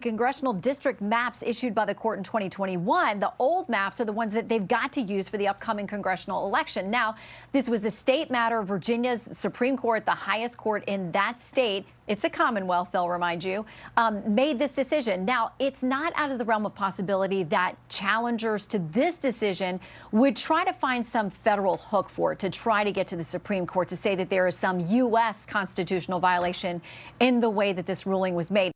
Congressional district maps issued by the court in 2021. The old maps are the ones that they've got to use for the upcoming congressional election. Now, this was a state matter. Virginia's Supreme Court, the highest court in that state, it's a Commonwealth, they'll remind you, made this decision. Now, it's not out of the realm of possibility that challengers to this decision would try to find some federal hook for it to try to get to the Supreme Court to say that there is some U.S. constitutional violation in the way that this ruling was made.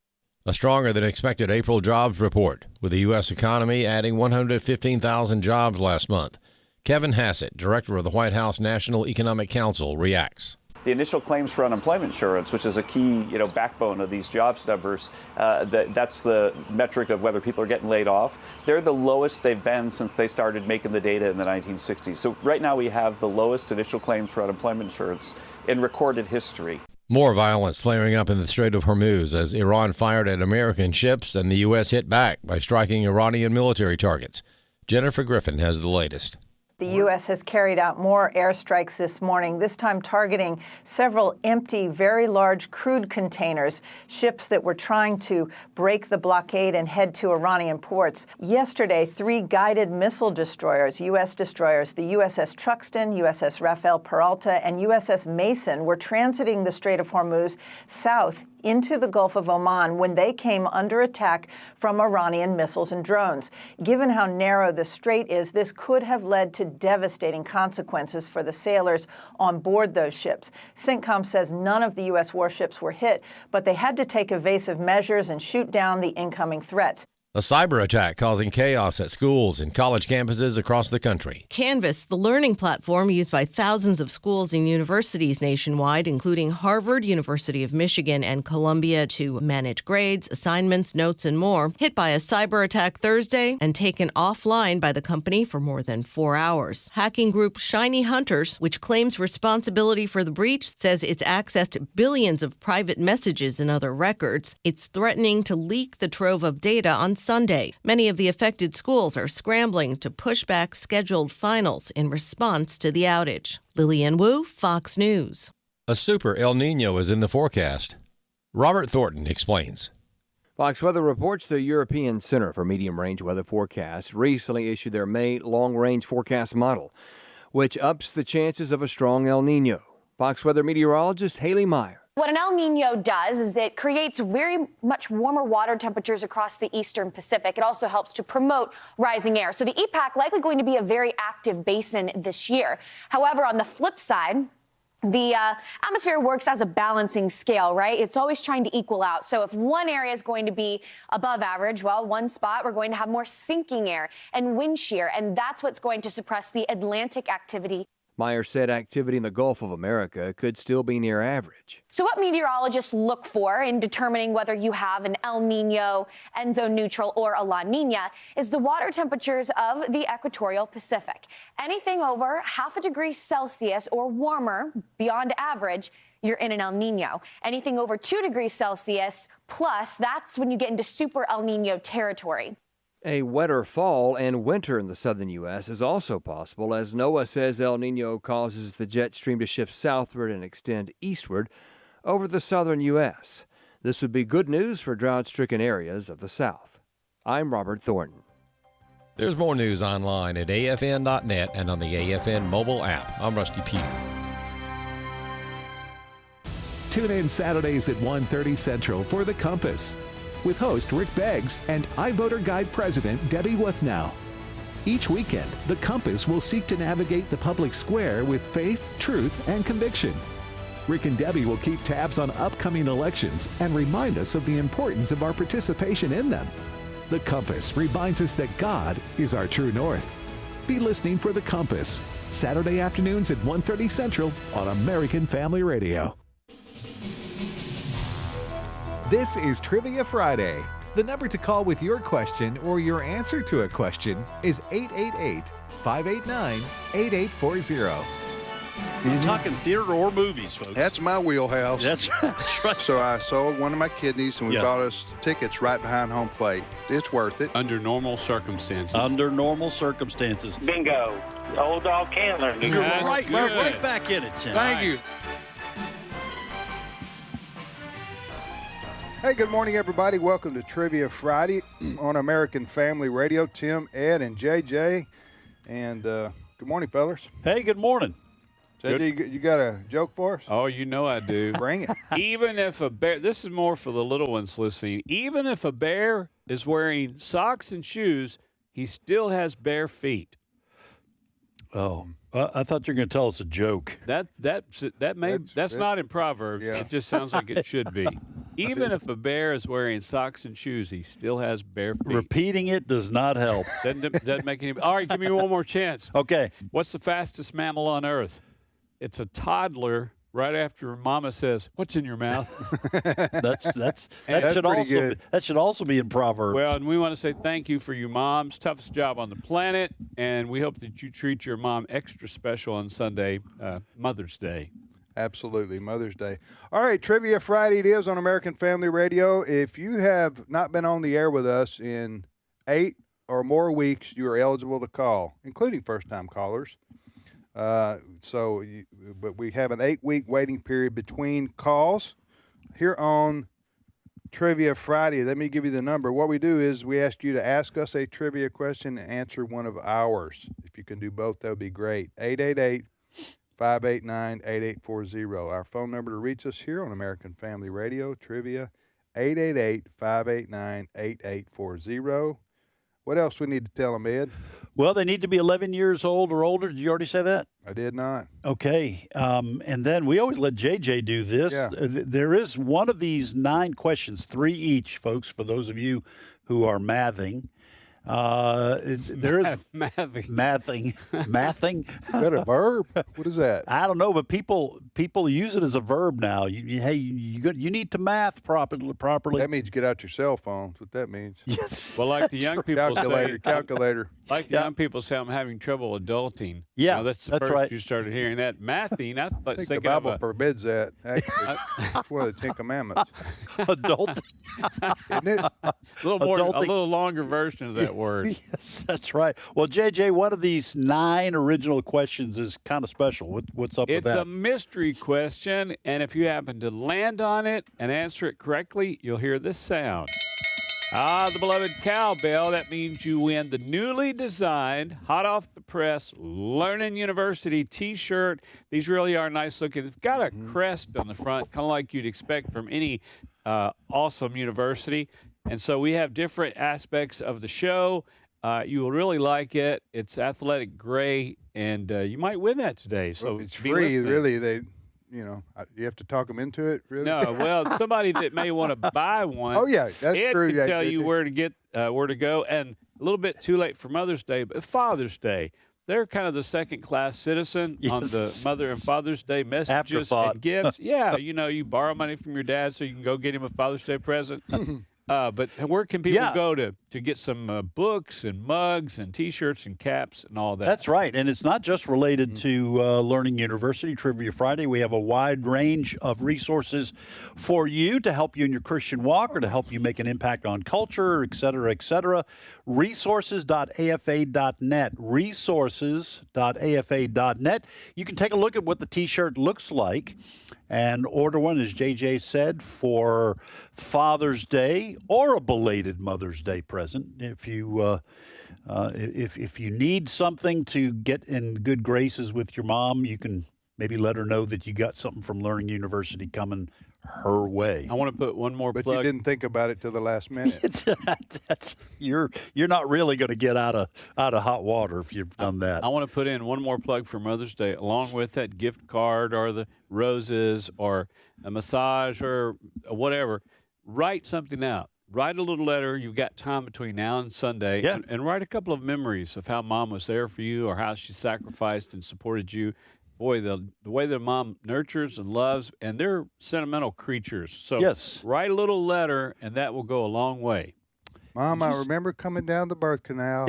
A stronger than expected April jobs report, with the U.S. economy adding 115,000 jobs last month. Kevin Hassett, director of the White House National Economic Council, reacts. The initial claims for unemployment insurance, which is a key, backbone of these jobs numbers, that's the metric of whether people are getting laid off. They're the lowest they've been since they started making the data in the 1960s. So right now we have the lowest initial claims for unemployment insurance in recorded history. More violence flaring up in the Strait of Hormuz as Iran fired at American ships and the U.S. hit back by striking Iranian military targets. Jennifer Griffin has the latest. The U.S. has carried out more airstrikes this morning, this time targeting several empty, very large crude containers, ships that were trying to break the blockade and head to Iranian ports. Yesterday, 3 guided missile destroyers, U.S. destroyers, the USS Truxtun, USS Rafael Peralta, and USS Mason, were transiting the Strait of Hormuz south into the Gulf of Oman when they came under attack from Iranian missiles and drones. Given how narrow the strait is, this could have led to devastating consequences for the sailors on board those ships. CENTCOM says none of the U.S. warships were hit, but they had to take evasive measures and shoot down the incoming threats. A cyber attack causing chaos at schools and college campuses across the country. Canvas, the learning platform used by thousands of schools and universities nationwide, including Harvard, University of Michigan, and Columbia, to manage grades, assignments, notes, and more, hit by a cyber attack Thursday and taken offline by the company for more than 4 hours. Hacking group Shiny Hunters, which claims responsibility for the breach, says it's accessed billions of private messages and other records. It's threatening to leak the trove of data on Sunday. Many of the affected schools are scrambling to push back scheduled finals in response to the outage. Lillian Wu, Fox News. A super El Nino is in the forecast. Robert Thornton explains. Fox Weather reports the European Center for Medium-Range Weather Forecasts recently issued their May long-range forecast model, which ups the chances of a strong El Nino. Fox Weather meteorologist Haley Meyer. What an El Nino does is it creates very much warmer water temperatures across the eastern Pacific. It also helps to promote rising air. So the EPAC likely going to be a very active basin this year. However, on the flip side, the atmosphere works as a balancing scale, right? It's always trying to equal out. So if one area is going to be above average, well, one spot we're going to have more sinking air and wind shear, and that's what's going to suppress the Atlantic activity. Meyer said activity in the Gulf of America could still be near average. So what meteorologists look for in determining whether you have an El Nino, end zone neutral, or a La Nina is the water temperatures of the equatorial Pacific. Anything over 0.5 degrees Celsius or warmer, beyond average, you're in an El Nino. Anything over 2 degrees Celsius plus, that's when you get into super El Nino territory. A wetter fall and winter in the southern U.S. is also possible, as NOAA says El Nino causes the jet stream to shift southward and extend eastward over the southern U.S. This would be good news for drought-stricken areas of the South. I'm Robert Thornton. There's more news online at afn.net and on the AFN mobile app. I'm Rusty Pugh. Tune in Saturdays at 1:30 Central for The Compass, with host Rick Beggs and iVoter Guide President Debbie Wuthnow. Each weekend, The Compass will seek to navigate the public square with faith, truth, and conviction. Rick and Debbie will keep tabs on upcoming elections and remind us of the importance of our participation in them. The Compass reminds us that God is our true north. Be listening for The Compass, Saturday afternoons at 1:30 Central on American Family Radio. This is Trivia Friday. The number to call with your question or your answer to a question is 888-589-8840. You're talking theater or movies, folks. That's my wheelhouse. That's right. So I sold one of my kidneys, and we bought us tickets right behind home plate. It's worth it. Under normal circumstances. Under normal circumstances. Bingo. Old dog Candler. You're right back in it, Tim. Thank you. Hey, good morning, everybody. Welcome to Trivia Friday on American Family Radio. Tim, Ed, and JJ. And good morning, fellas. Hey, good morning. JJ, you got a joke for us? Oh, you know I do. Bring it. Even if a bear, this is more for the little ones listening, even if a bear is wearing socks and shoes, he still has bare feet. Oh, I thought you were going to tell us a joke. That's not in Proverbs. Yeah. It just sounds like it should be. Even if a bear is wearing socks and shoes, he still has bare feet. Repeating it does not help. Doesn't make any. All right, give me one more chance. Okay. What's the fastest mammal on Earth? It's a toddler. Right after Mama says, "What's in your mouth?" That should also be in Proverbs. Well, and we want to say thank you for your mom's toughest job on the planet, and we hope that you treat your mom extra special on Sunday, Mother's Day. Absolutely, Mother's Day. All right, Trivia Friday it is on American Family Radio. If you have not been on the air with us in 8 or more weeks, you are eligible to call, including first-time callers. But we have an 8-week waiting period between calls here on Trivia Friday. Let me give you the number. What we do is we ask you to ask us a trivia question and answer one of ours. If you can do both, that would be great. 888-589-8840. Our phone number to reach us here on American Family Radio, Trivia, 888-589-8840. What else we need to tell them, Ed? Well, they need to be 11 years old or older. Did you already say that? I did not. Okay. And then we always let JJ do this. Yeah. There is one of these 9 questions, 3 each, folks, for those of you who are mathing. There is mathing. Is that a verb? What is that? I don't know, but people use it as a verb now. You need to math properly. That means get out your cell phone. That's what that means. Yes. Well, like the young people calculator. Like the young people say, I'm having trouble adulting. Yeah, that's the first right. you started hearing that. Mathing, I think the Bible forbids that. Actually, it's one of the 10 Commandments. Adult. Isn't it? a little longer version of that word. Yes, that's right. Well, JJ, one of these 9 original questions is kind of special. What's up with that? It's a mystery question, and if you happen to land on it and answer it correctly, you'll hear this sound. The beloved cowbell. That means you win the newly designed, hot off the press, Learning University T-shirt. These really are nice looking. It's got a crest on the front, kind of like you'd expect from any awesome university. And so we have different aspects of the show. You will really like it. It's athletic gray, and you might win that today. So it's free, really. You have to talk them into it, really? No, well, somebody that may want to buy one. Oh, yeah, that's Ed true. can tell you where to go, and a little bit too late for Mother's Day, but Father's Day. They're kind of the second-class citizen on the Mother and Father's Day messages and gifts. Yeah, you borrow money from your dad so you can go get him a Father's Day present. But where can people go to get some books and mugs and T-shirts and caps and all that? That's right. And it's not just related to Learning University Trivia Friday. We have a wide range of resources for you to help you in your Christian walk or to help you make an impact on culture, et cetera, et cetera. Resources.afa.net. Resources.afa.net. You can take a look at what the T-shirt looks like and order one, as JJ said, for Father's Day or a belated Mother's Day present. If you need something to get in good graces with your mom, you can maybe let her know that you got something from Learning University coming her way. I want to put one more but plug. You didn't think about it till the last minute. You're not really going to get out of hot water if you've done that. I want to put in one more plug for Mother's Day, along with that gift card or the roses or a massage or whatever. Write something out. Write a little letter. You've got time between now and Sunday. Yeah. And write a couple of memories of how Mom was there for you or how she sacrificed and supported you. Boy, the way their mom nurtures and loves, and they're sentimental creatures. So write a little letter, and that will go a long way. Mom, I remember coming down the birth canal.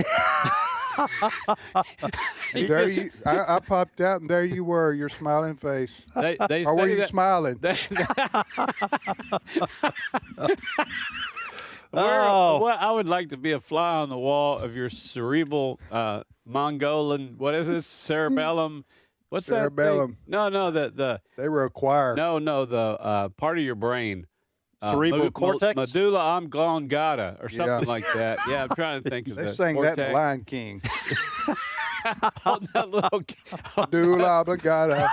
There I popped out, and there you were, your smiling face. They or were you that, smiling? Well, I would like to be a fly on the wall of your cerebral Mongolian, what is this, cerebellum? What's cerebellum? That? No, the they were a choir. No, the part of your brain. Cerebral cortex? Medulla oblongata or something like that. Yeah, I'm trying to think of They that. sang that in Cortex. Lion King. Hold that little. Medulla oblongata.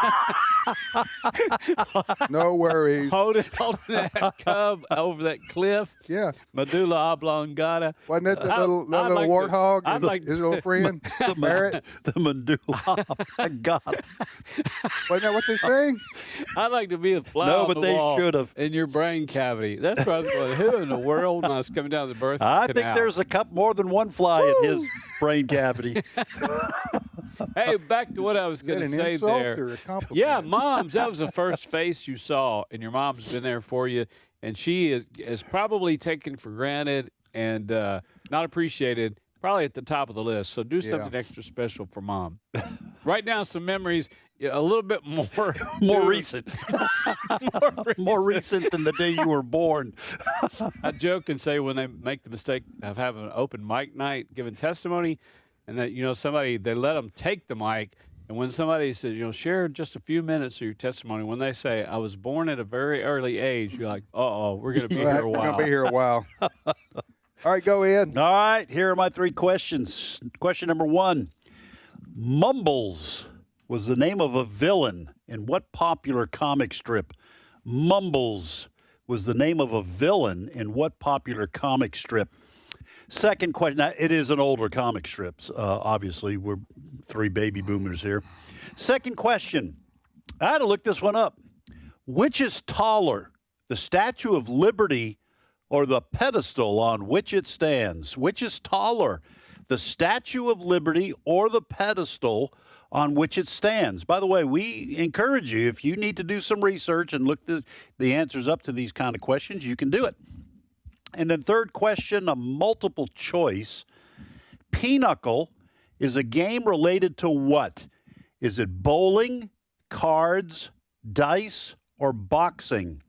No worries. Holding that cub over that cliff. Yeah. Medulla oblongata. Wasn't that the little warthog and his little friend, Barrett? The medulla oblongata. Wasn't that what they sang? I'd like to be a fly No, on but the they wall should have. in your brain cavity. That's what I was going, who in the world when I was coming down the birth I canal? think there's more than one fly in his brain cavity. Hey, back to what I was Is that going to an say insult there. or a compliment? Yeah, moms, that was the first face you saw, and your mom's been there for you, and she is probably taken for granted and not appreciated, probably at the top of the list. So do something extra special for mom. Write down some memories, a little bit more. More recent. More recent than the day you were born. I joke and say when they make the mistake of having an open mic night, giving testimony, and that, somebody, they let them take the mic. And when somebody says, share just a few minutes of your testimony, when they say, I was born at a very early age, you're like, we're going to be here a while. We're going to be here a while. All right, go Ed. All right, here are my 3 questions. Question number 1. Mumbles was the name of a villain in what popular comic strip? Mumbles was the name of a villain in what popular comic strip? Second question. Now, it is an older comic strips. Obviously, we're 3 baby boomers here. Second question. I had to look this one up. Which is taller, the Statue of Liberty or the pedestal on which it stands? Which is taller, the Statue of Liberty or the pedestal on which it stands? By the way, we encourage you, if you need to do some research and look the answers up to these kind of questions, you can do it. And then third question, a multiple choice. Pinochle is a game related to what? Is it bowling, cards, dice, or boxing?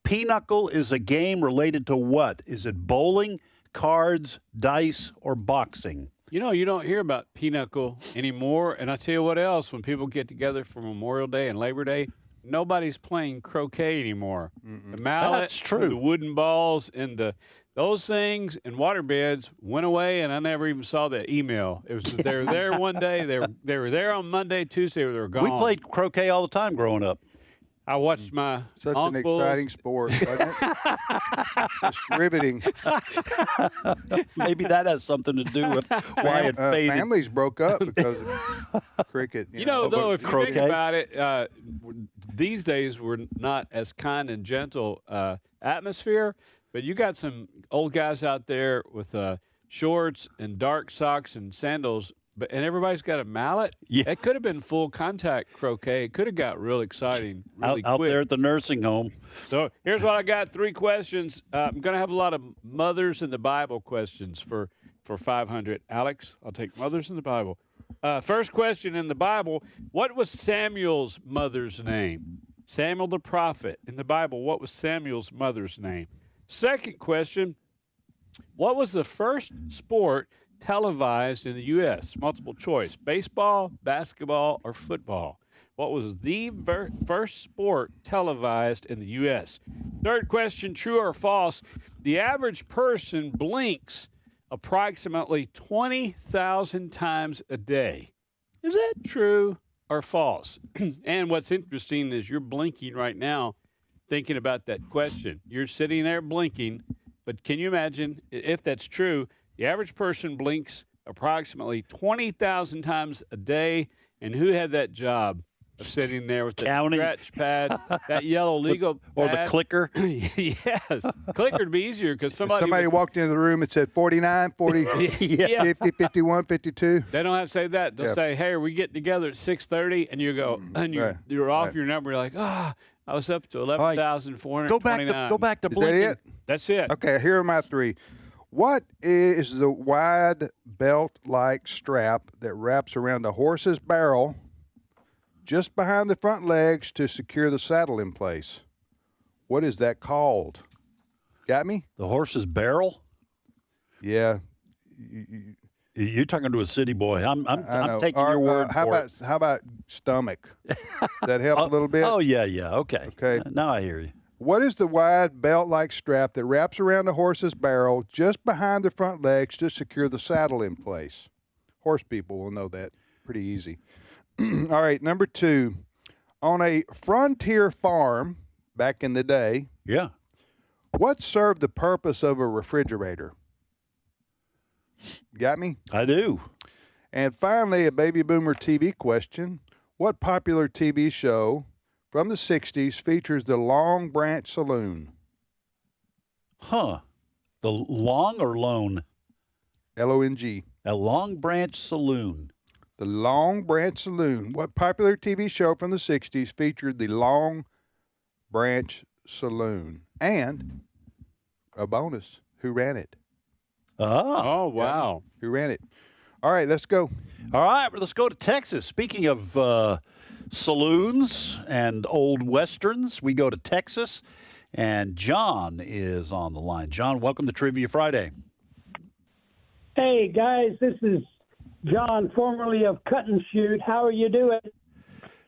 Pinochle is a game related to what? Is it bowling, cards, dice, or boxing? You don't hear about Pinochle anymore. And I tell you what else, when people get together for Memorial Day and Labor Day, nobody's playing croquet anymore. The mallet, That's true. The wooden balls, and those things and water beds went away, and I never even saw the email. It was they were there one day, they were there on Monday, Tuesday, they were gone. We played croquet all the time growing up. I watched my Such uncles. an exciting sport, wasn't it? It's riveting. Maybe that has something to do with why it faded. Families broke up because of cricket. Though, if you croquet? think about it, these days we're not as kind and gentle atmosphere, but you got some old guys out there with shorts and dark socks and sandals, and everybody's got a mallet. Yeah. It could have been full contact croquet. It could have got real exciting really out quick. there at the nursing home. So here's what I got: 3 questions. I'm going to have a lot of mothers in the Bible questions for 500. Alex, I'll take mothers in the Bible. First question in the Bible: what was Samuel's mother's name? Samuel the prophet in the Bible. What was Samuel's mother's name? Second question: what was the first sport televised in the U.S.? Multiple choice: baseball, basketball, or football. What was the first sport televised in the U.S.? Third question: true or false? The average person blinks approximately 20,000 times a day. Is that true or false? And what's interesting is you're blinking right now thinking about that question. You're sitting there blinking, but can you imagine if that's true? The average person blinks approximately 20,000 times a day. And who had that job of sitting there with the scratch pad, that yellow legal pad? Or the clicker? Yes. Clicker would be easier because somebody walked into the room and said 49, 40, 50, 51, 52. They don't have to say that. They'll say, hey, are we getting together at 6:30? And you go, and you're off your number. You're like, I was up to 11,429. Go back to Is blinking. that it? That's it. Okay, here are my 3. What is the wide belt-like strap that wraps around a horse's barrel just behind the front legs to secure the saddle in place? What is that called? Got me? The horse's barrel? Yeah. You're talking to a city boy. I'm know. taking your word for it. How about stomach? Does that help a little bit? Oh, yeah. Okay. Okay. Now I hear you. What is the wide belt-like strap that wraps around the horse's barrel just behind the front legs to secure the saddle in place? Horse people will know that pretty easy. All right, number 2. On a frontier farm back in the day, Yeah. what served the purpose of a refrigerator? Got me? I do. And finally, a baby boomer TV question. What popular TV show from the 60s features the Long Branch Saloon? Huh. The Long or Lone? Long. A Long Branch Saloon. The Long Branch Saloon. What popular TV show from the 60s featured the Long Branch Saloon? And a bonus, who ran it? Ah. Oh, wow. Who ran it? All right, let's go. All right, let's go to Texas. Speaking of saloons and old westerns, we go to Texas, and John is on the line. John, welcome to Trivia Friday. Hey, guys, this is John, formerly of Cut and Shoot. How are you doing?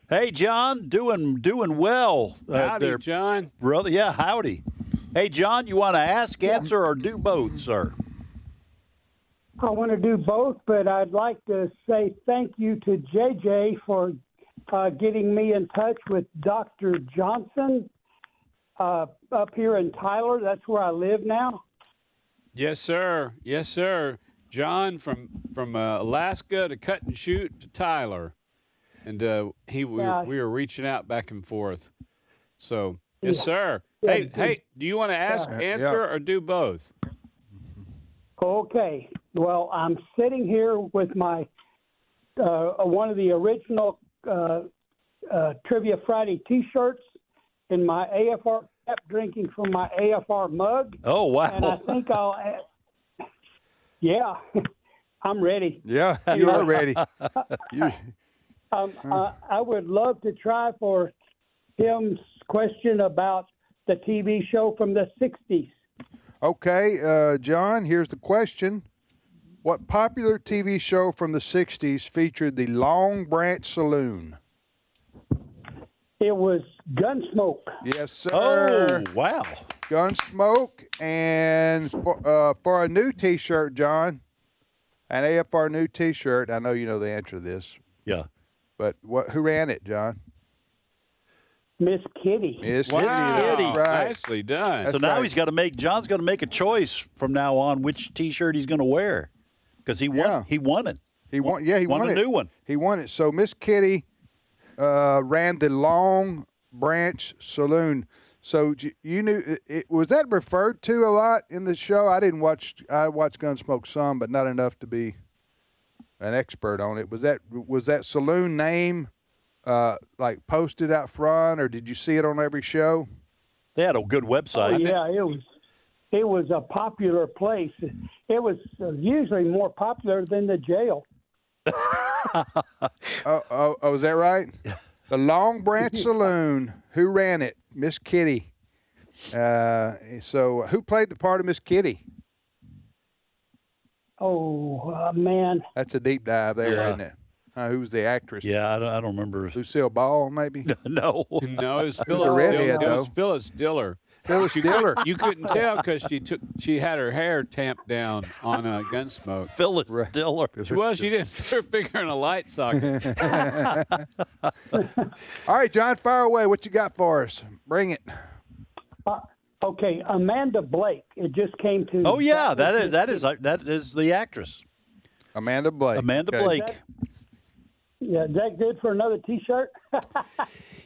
Hey, John, doing well. Howdy, John. Brother, yeah, howdy. Hey, John, you want to ask, answer, or do both, sir? I want to do both, but I'd like to say thank you to JJ for getting me in touch with Dr. Johnson up here in Tyler. That's where I live now. Yes, sir. Yes, sir. John from Alaska to Cut and Shoot to Tyler, and we were reaching out back and forth. So yes, sir. Hey, do you want to ask, answer, or do both? Okay. Well, I'm sitting here with my one of the original Trivia Friday T-shirts in my AFR cap, drinking from my AFR mug. Oh, wow. And I think I'll. Yeah, I'm ready. Yeah, you are ready. I would love to try for Tim's question about the TV show from the 60s. Okay, John, here's the question. What popular TV show from the 60s featured the Long Branch Saloon? It was Gunsmoke. Yes, sir. Oh, wow. Gunsmoke. And for a new T-shirt, John, an AFR new T-shirt, I know you know the answer to this. Yeah. But who ran it, John? Miss Kitty. Miss Wow. Kitty, that's right. Nicely done. So now John's got to make a choice from now on which T-shirt he's going to wear, because he won. Yeah. He won it. He won. Yeah, he won a it. new one. He won it. So Miss Kitty ran the Long Branch Saloon. So you knew was that referred to a lot in the show? I watched Gunsmoke some, but not enough to be an expert on it. Was that saloon name like posted out front, or did you see it on every show? They had a good website. Oh, yeah, it was a popular place. It was usually more popular than the jail. Oh, is that right? The Long Branch Saloon. Who ran it? Miss Kitty. So who played the part of Miss Kitty? Oh, man. That's a deep dive there, isn't it? Who was the actress? Yeah, I don't remember. Lucille Ball, maybe? No. No, it was Phyllis Diller. Phyllis Diller. You couldn't tell because she had her hair tamped down on a Gunsmoke. Phyllis Diller. Well, she didn't put her finger in a light socket. All right, John, fire away. What you got for us? Bring it. Okay, Amanda Blake. It just came to. Oh yeah, that is the actress. Amanda Blake. Amanda Blake. Yeah, is that good for another T-shirt?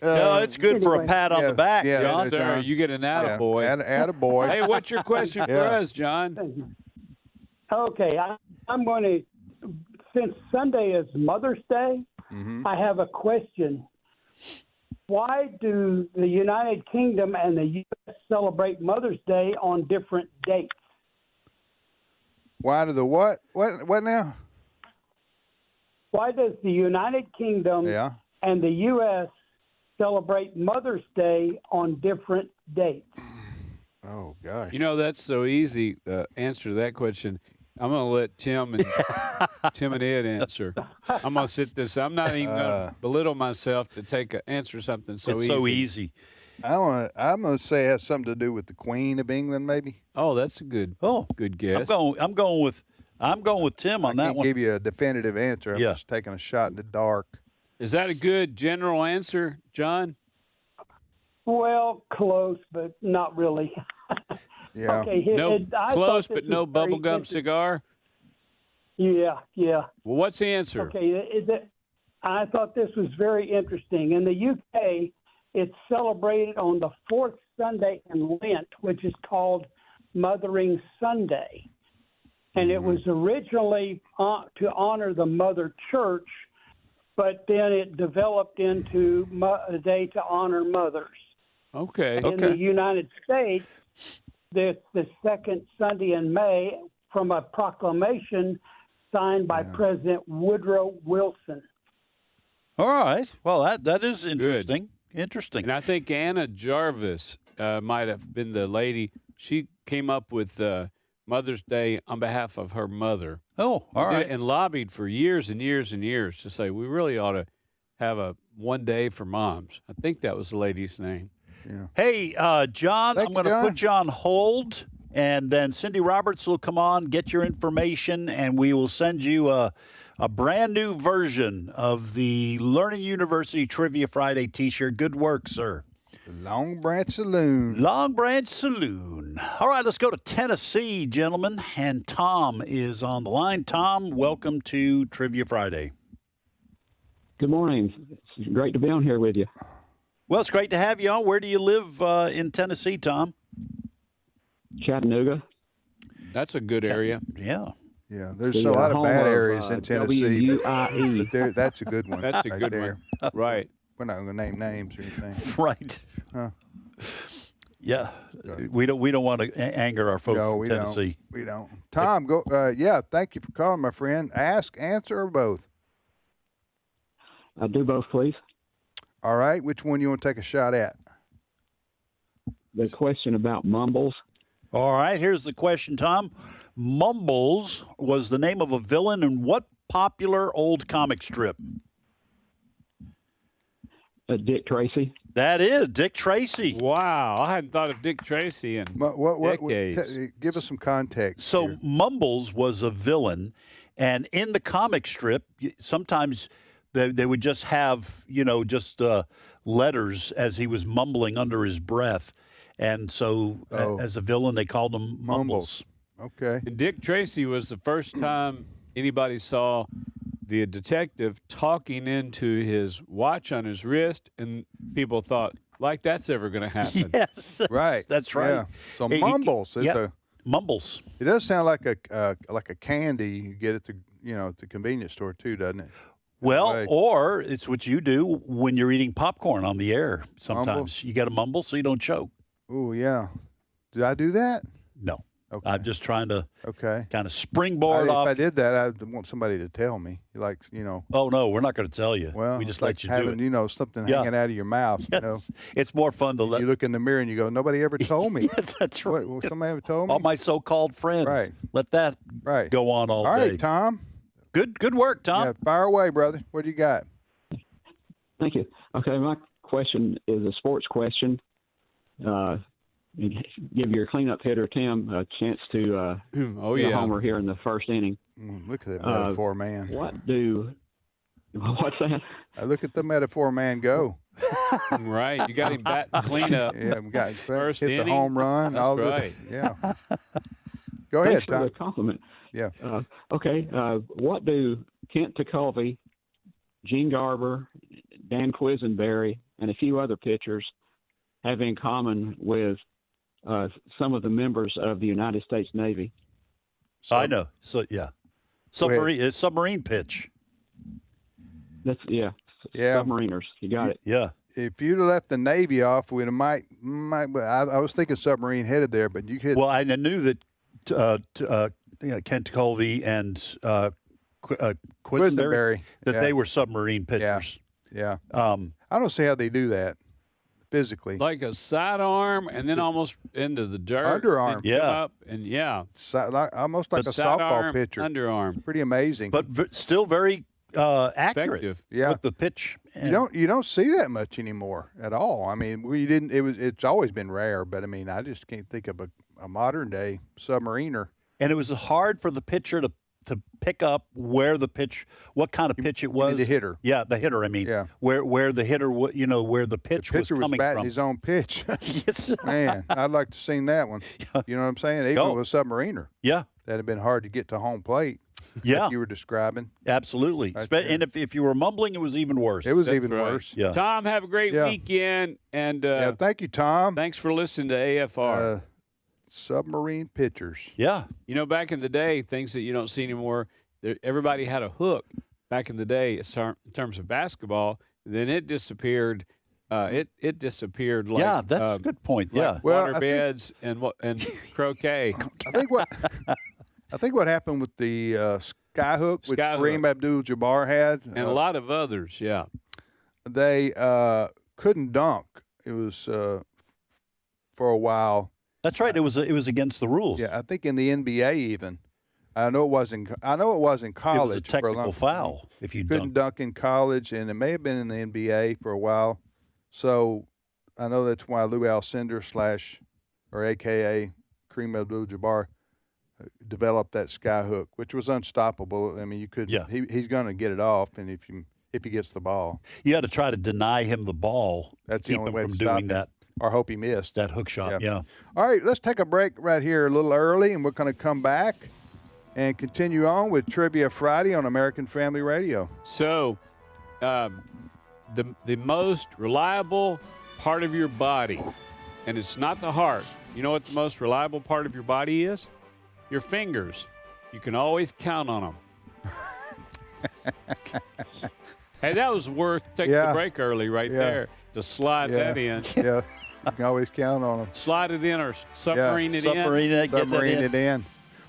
No, it's good for a pat on the back, John. Sir, you get an attaboy. Attaboy. Hey, what's your question for us, John? Okay, I'm going to, since Sunday is Mother's Day, I have a question. Why do the United Kingdom and the U.S. celebrate Mother's Day on different dates? Why do the what? What now? Why does the United Kingdom and the U.S. celebrate Mother's Day on different dates? Oh, gosh. You know, that's so easy. Answer to that question. I'm going to let Tim and Ed answer. I'm going to sit this. I'm not even going to belittle myself to answer something so it's easy. so easy. I'm gonna say it has something to do with the Queen of England, maybe. Oh, that's a good guess. I'm going with Tim on I that can't one. give you a definitive answer. I'm Yeah. just taking a shot in the dark. Is that a good general answer, John? Well, close, but not really. Yeah. Okay, I Close, thought but this no was very bubblegum cigar? Yeah. Well, what's the answer? Okay, I thought this was very interesting. In the UK, it's celebrated on the fourth Sunday in Lent, which is called Mothering Sunday. And it was originally to honor the Mother Church, but then it developed into a day to honor mothers. Okay. In the United States, the second Sunday in May from a proclamation signed by President Woodrow Wilson. All right. Well, that is interesting. Interesting. And I think Anna Jarvis might have been the lady. She came up with Mother's Day on behalf of her mother. Oh, all right. And lobbied for years and years and years to say we really ought to have a one day for moms. I think that was the lady's name. Yeah. Hey, John, Thank I'm you, going to John. put you on hold, and then Cindy Roberts will come on, get your information, and we will send you a brand new version of the Learning University Trivia Friday T-shirt. Good work, sir. Long Branch Saloon. Long Branch Saloon. All right, let's go to Tennessee, gentlemen, and Tom is on the line. Tom, welcome to Trivia Friday. Good morning. It's great to be on here with you. Well, it's great to have you on. Where do you live in Tennessee, Tom? Chattanooga. That's a good area. Yeah. Yeah, there's a lot of bad areas in Tennessee. WUIE. That's a good one. That's a right good there. one. Right. We're not going to name names or anything. Right. Huh. Yeah. We don't want to anger our folks No, from Tennessee. We don't. Tom, go. Yeah, thank you for calling, my friend. Ask, answer, or both. Do both, please. All right. Which one you want to take a shot at? The question about mumbles. All right, here's the question, Tom. Mumbles was the name of a villain in what popular old comic strip? Dick Tracy. That is Dick Tracy. Wow, I hadn't thought of Dick Tracy in decades. Give us some context. So here. Mumbles was a villain, and in the comic strip, sometimes they would just have, just letters as he was mumbling under his breath. And so as a villain, they called him Mumbles. Okay. And Dick Tracy was the first time anybody saw the detective talking into his watch on his wrist, and people thought, like, that's ever going to happen. Yes. Right. That's right. Yeah. So Hey, Mumbles. Mumbles. It does sound like a candy you get at the convenience store too, doesn't it? Well, or it's what you do when you're eating popcorn on the air. Sometimes Mumbles? you got to mumble so you don't choke. Oh, yeah. Did I do that? No. Okay. I'm just trying to kind of springboard off. If I did that, I'd want somebody to tell me. Oh, no, we're not going to tell you. Well, we just it's let like you having, do it. Something Yeah. hanging out of your mouth. Yes. It's more fun to let you look in the mirror and you go, nobody ever told me. Yes, that's right. What, somebody ever told me? All my so-called friends. Right. Let that go on all All day. right, Tom. Good work, Tom. Yeah, fire away, brother. What do you got? Thank you. Okay, my question is a sports question. Give your cleanup hitter, Tim, a chance to hit a homer here in the first inning. Look at that metaphor, man. What's that? I look at the metaphor, man, go. Right. You got him batting cleanup. Yeah, we got First hit inning. the home run. That's all right. Yeah. Go ahead, Thanks for Tom. the compliment. Yeah. Okay. What do Kent Tekulve, Gene Garber, Dan Quisenberry, and a few other pitchers have in common with some of the members of the United States Navy? I know. So yeah, submarine pitch. That's Yeah. submariners. You got it. Yeah. If you'd have left the Navy off, we might. I was thinking submarine headed there, but you could. Well, I knew that Kent Tekulve and Quisenberry that they were submarine pitchers. Yeah. I don't see how they do that physically. Like a sidearm and then almost into the dirt. Underarm. Then come up and Almost like the a softball sidearm, pitcher. Underarm. Pretty amazing. But still very accurate Yeah. with the pitch. You don't see that much anymore at all. I mean, it's always been rare, but I mean, I just can't think of a modern day submariner. And it was hard for the pitcher to pick up where the pitch, what kind of pitch it was. The hitter. Yeah, the hitter. I mean, where the hitter, where the pitch was coming batting from. his own pitch. Yes. Man, I'd like to seen that one. You know what I'm saying? Even with a submariner. Yeah. That'd have been hard to get to home plate. Yeah. Like you were describing. Absolutely. And if you were mumbling, it was even worse. It was even worse. Yeah. Tom, have a great weekend. And thank you, Tom. Thanks for listening to AFR. Submarine pitchers. Yeah. You know, back in the day, things that you don't see anymore, everybody had a hook back in the day in terms of basketball. Then it disappeared. It disappeared like that's a good point. Like water beds and croquet. I think what happened with the skyhook, which Kareem Abdul-Jabbar had, and a lot of others, they couldn't dunk. It was for a while. That's right. It was against the rules. Yeah, I think in the NBA even. I know it was in college. It was a technical foul if you couldn't dunk in college, and it may have been in the NBA for a while. So I know that's why Lou Alcindor or AKA Kareem Abdul-Jabbar developed that skyhook, which was unstoppable. I mean, you could. Yeah. He's going to get it off, and if he gets the ball, you had to try to deny him the ball. That's to keep the only him way from to stop doing that. Or hope he missed that hook shot. Yeah. All right, let's take a break right here a little early, and we're going to come back and continue on with Trivia Friday on American Family Radio. So, the most reliable part of your body, and it's not the heart. You know what the most reliable part of your body is? Your fingers. You can always count on them. Hey, that was worth taking the break early there to slide that in. Yeah, you can always count on them. Slide it in or submarine it in. Submarine it in.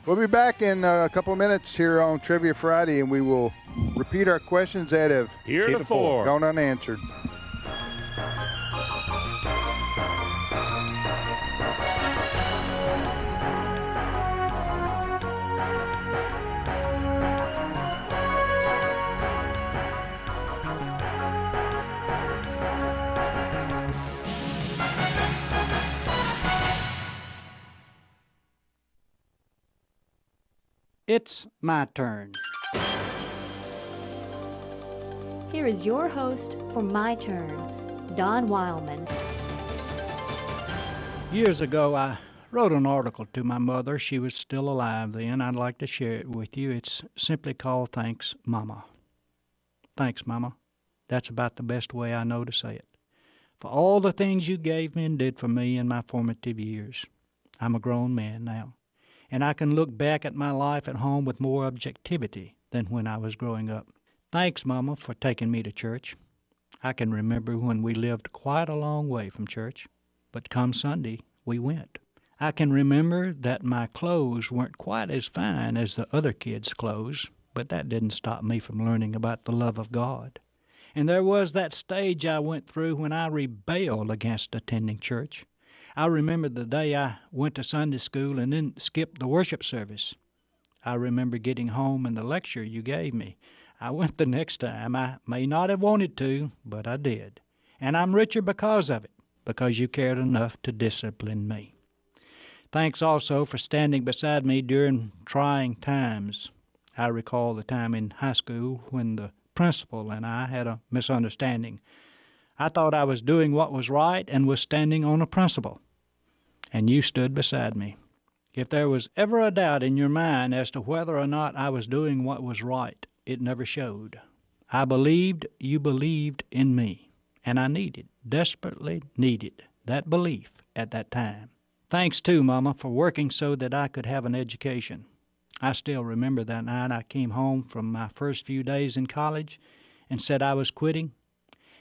We'll be back in a couple of minutes here on Trivia Friday, and we will repeat our questions that have heretofore gone unanswered. It's my turn. Here is your host for My Turn, Don Wildmon. Years ago, I wrote an article to my mother. She was still alive then. I'd like to share it with you. It's simply called Thanks, Mama. Thanks, Mama. That's about the best way I know to say it. For all the things you gave me and did for me in my formative years. I'm a grown man now, and I can look back at my life at home with more objectivity than when I was growing up. Thanks, Mama, for taking me to church. I can remember when we lived quite a long way from church, but come Sunday, we went. I can remember that my clothes weren't quite as fine as the other kids' clothes, but that didn't stop me from learning about the love of God. And there was that stage I went through when I rebelled against attending church. I remember the day I went to Sunday school and then skipped the worship service. I remember getting home and the lecture you gave me. I went the next time. I may not have wanted to, but I did. And I'm richer because of it, because you cared enough to discipline me. Thanks also for standing beside me during trying times. I recall the time in high school when the principal and I had a misunderstanding. I thought I was doing what was right and was standing on a principle. And you stood beside me. If there was ever a doubt in your mind as to whether or not I was doing what was right, it never showed. I believed you believed in me, and I desperately needed, that belief at that time. Thanks, too, Mama, for working so that I could have an education. I still remember that night I came home from my first few days in college and said I was quitting.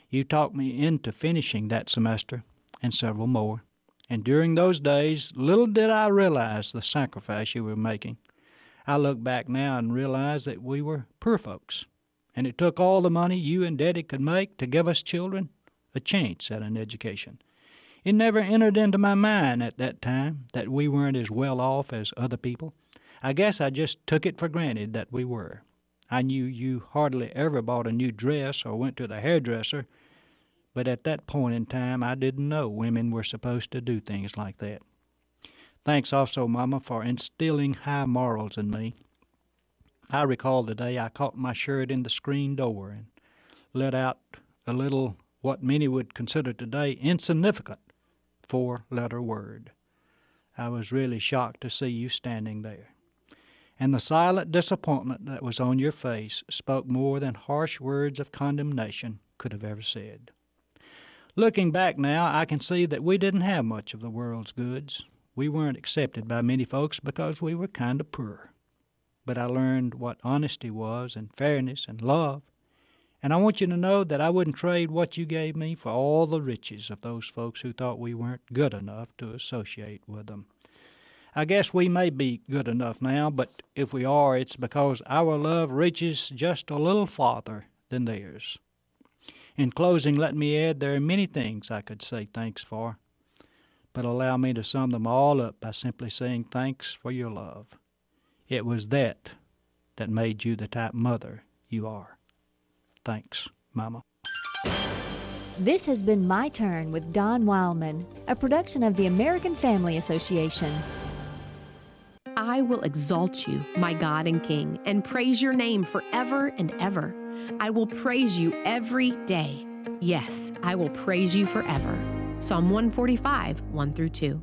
You talked me into finishing that semester and several more. And during those days, little did I realize the sacrifice you were making. I look back now and realize that we were poor folks, and it took all the money you and Daddy could make to give us children a chance at an education. It never entered into my mind at that time that we weren't as well off as other people. I guess I just took it for granted that we were. I knew you hardly ever bought a new dress or went to the hairdresser, but at that point in time, I didn't know women were supposed to do things like that. Thanks also, Mama, for instilling high morals in me. I recall the day I caught my shirt in the screen door and let out a little, what many would consider today, insignificant four-letter word. I was really shocked to see you standing there. And the silent disappointment that was on your face spoke more than harsh words of condemnation could have ever said. Looking back now, I can see that we didn't have much of the world's goods. We weren't accepted by many folks because we were kind of poor. But I learned what honesty was and fairness and love. And I want you to know that I wouldn't trade what you gave me for all the riches of those folks who thought we weren't good enough to associate with them. I guess we may be good enough now, but if we are, it's because our love reaches just a little farther than theirs. In closing, let me add there are many things I could say thanks for, but allow me to sum them all up by simply saying thanks for your love. It was that made you the type mother you are. Thanks, Mama. This has been My Turn with Don Wildmon, a production of the American Family Association. I will exalt you, my God and King, and praise your name forever and ever. I will praise you every day. Yes, I will praise you forever. Psalm 145, 1 through 2.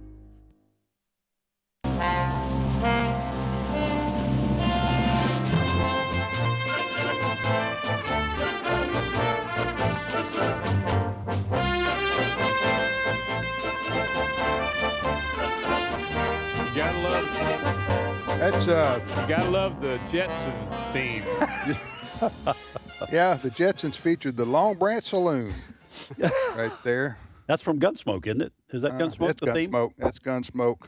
You gotta love the Jetson theme. Yeah, the Jetsons featured the Long Branch Saloon right there. That's from Gunsmoke, isn't it? Is that Gunsmoke, the theme? That's Gunsmoke.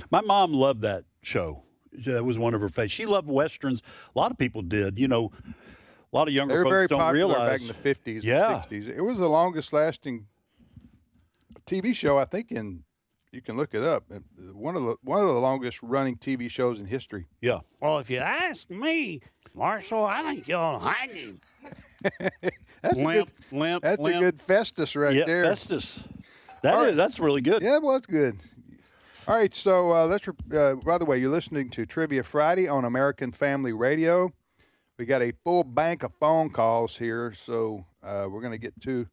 My mom loved that show. That was one of her favorites. She loved Westerns. A lot of people did. You know, a lot of younger folks don't realize. They were very popular back in the 50s yeah. and 60s. It was the longest-lasting TV show, I think, you can look it up. One of the longest-running TV shows in history. Yeah. Well, if you ask me, Marshall, I think you'll hang him. That's a good Festus right there. Yeah, Festus. That's really good. Yeah, well, it's good. All right, so by the way, you're listening to Trivia Friday on American Family Radio. We got a full bank of phone calls here, so we're going to get to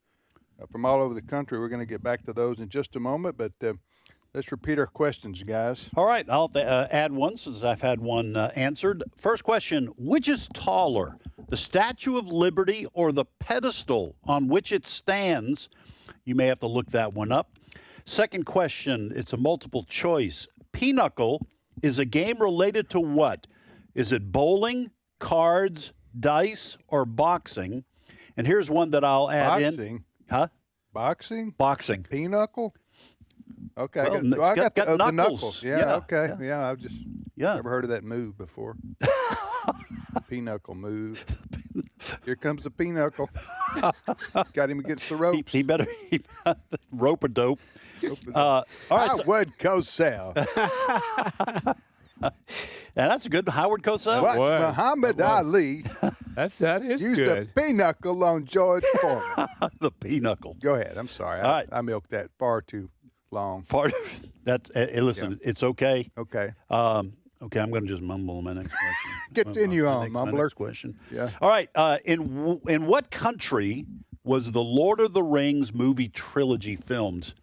from all over the country. We're going to get back to those in just a moment, but let's repeat our questions, guys. All right, I'll add one since I've had one answered. First question, which is taller, the Statue of Liberty or the pedestal on which it stands? You may have to look that one up. Second question, it's a multiple choice. Pinochle is a game related to what? Is it bowling, cards, dice, or boxing? And here's one that I'll add in. Huh? Boxing? Boxing. Pinochle? Okay, well, I got the knuckles. knuckles. Yeah, okay. Yeah, I've just never heard of that move before. Pinochle move. Here comes the pinochle. Got him against the ropes. He better rope-a-dope. All right, Howard Cosell. And that's a good Howard Cosell. Muhammad Ali. That is used good. the pinochle on George Foreman. The pinochle. Go ahead. I'm sorry. All right. I milked that far too long. Listen, it's okay. Okay. Okay, I'm going to just mumble my next question. Continue on, mumbler. My next question. Yeah. All right. In what country was the Lord of the Rings movie trilogy filmed?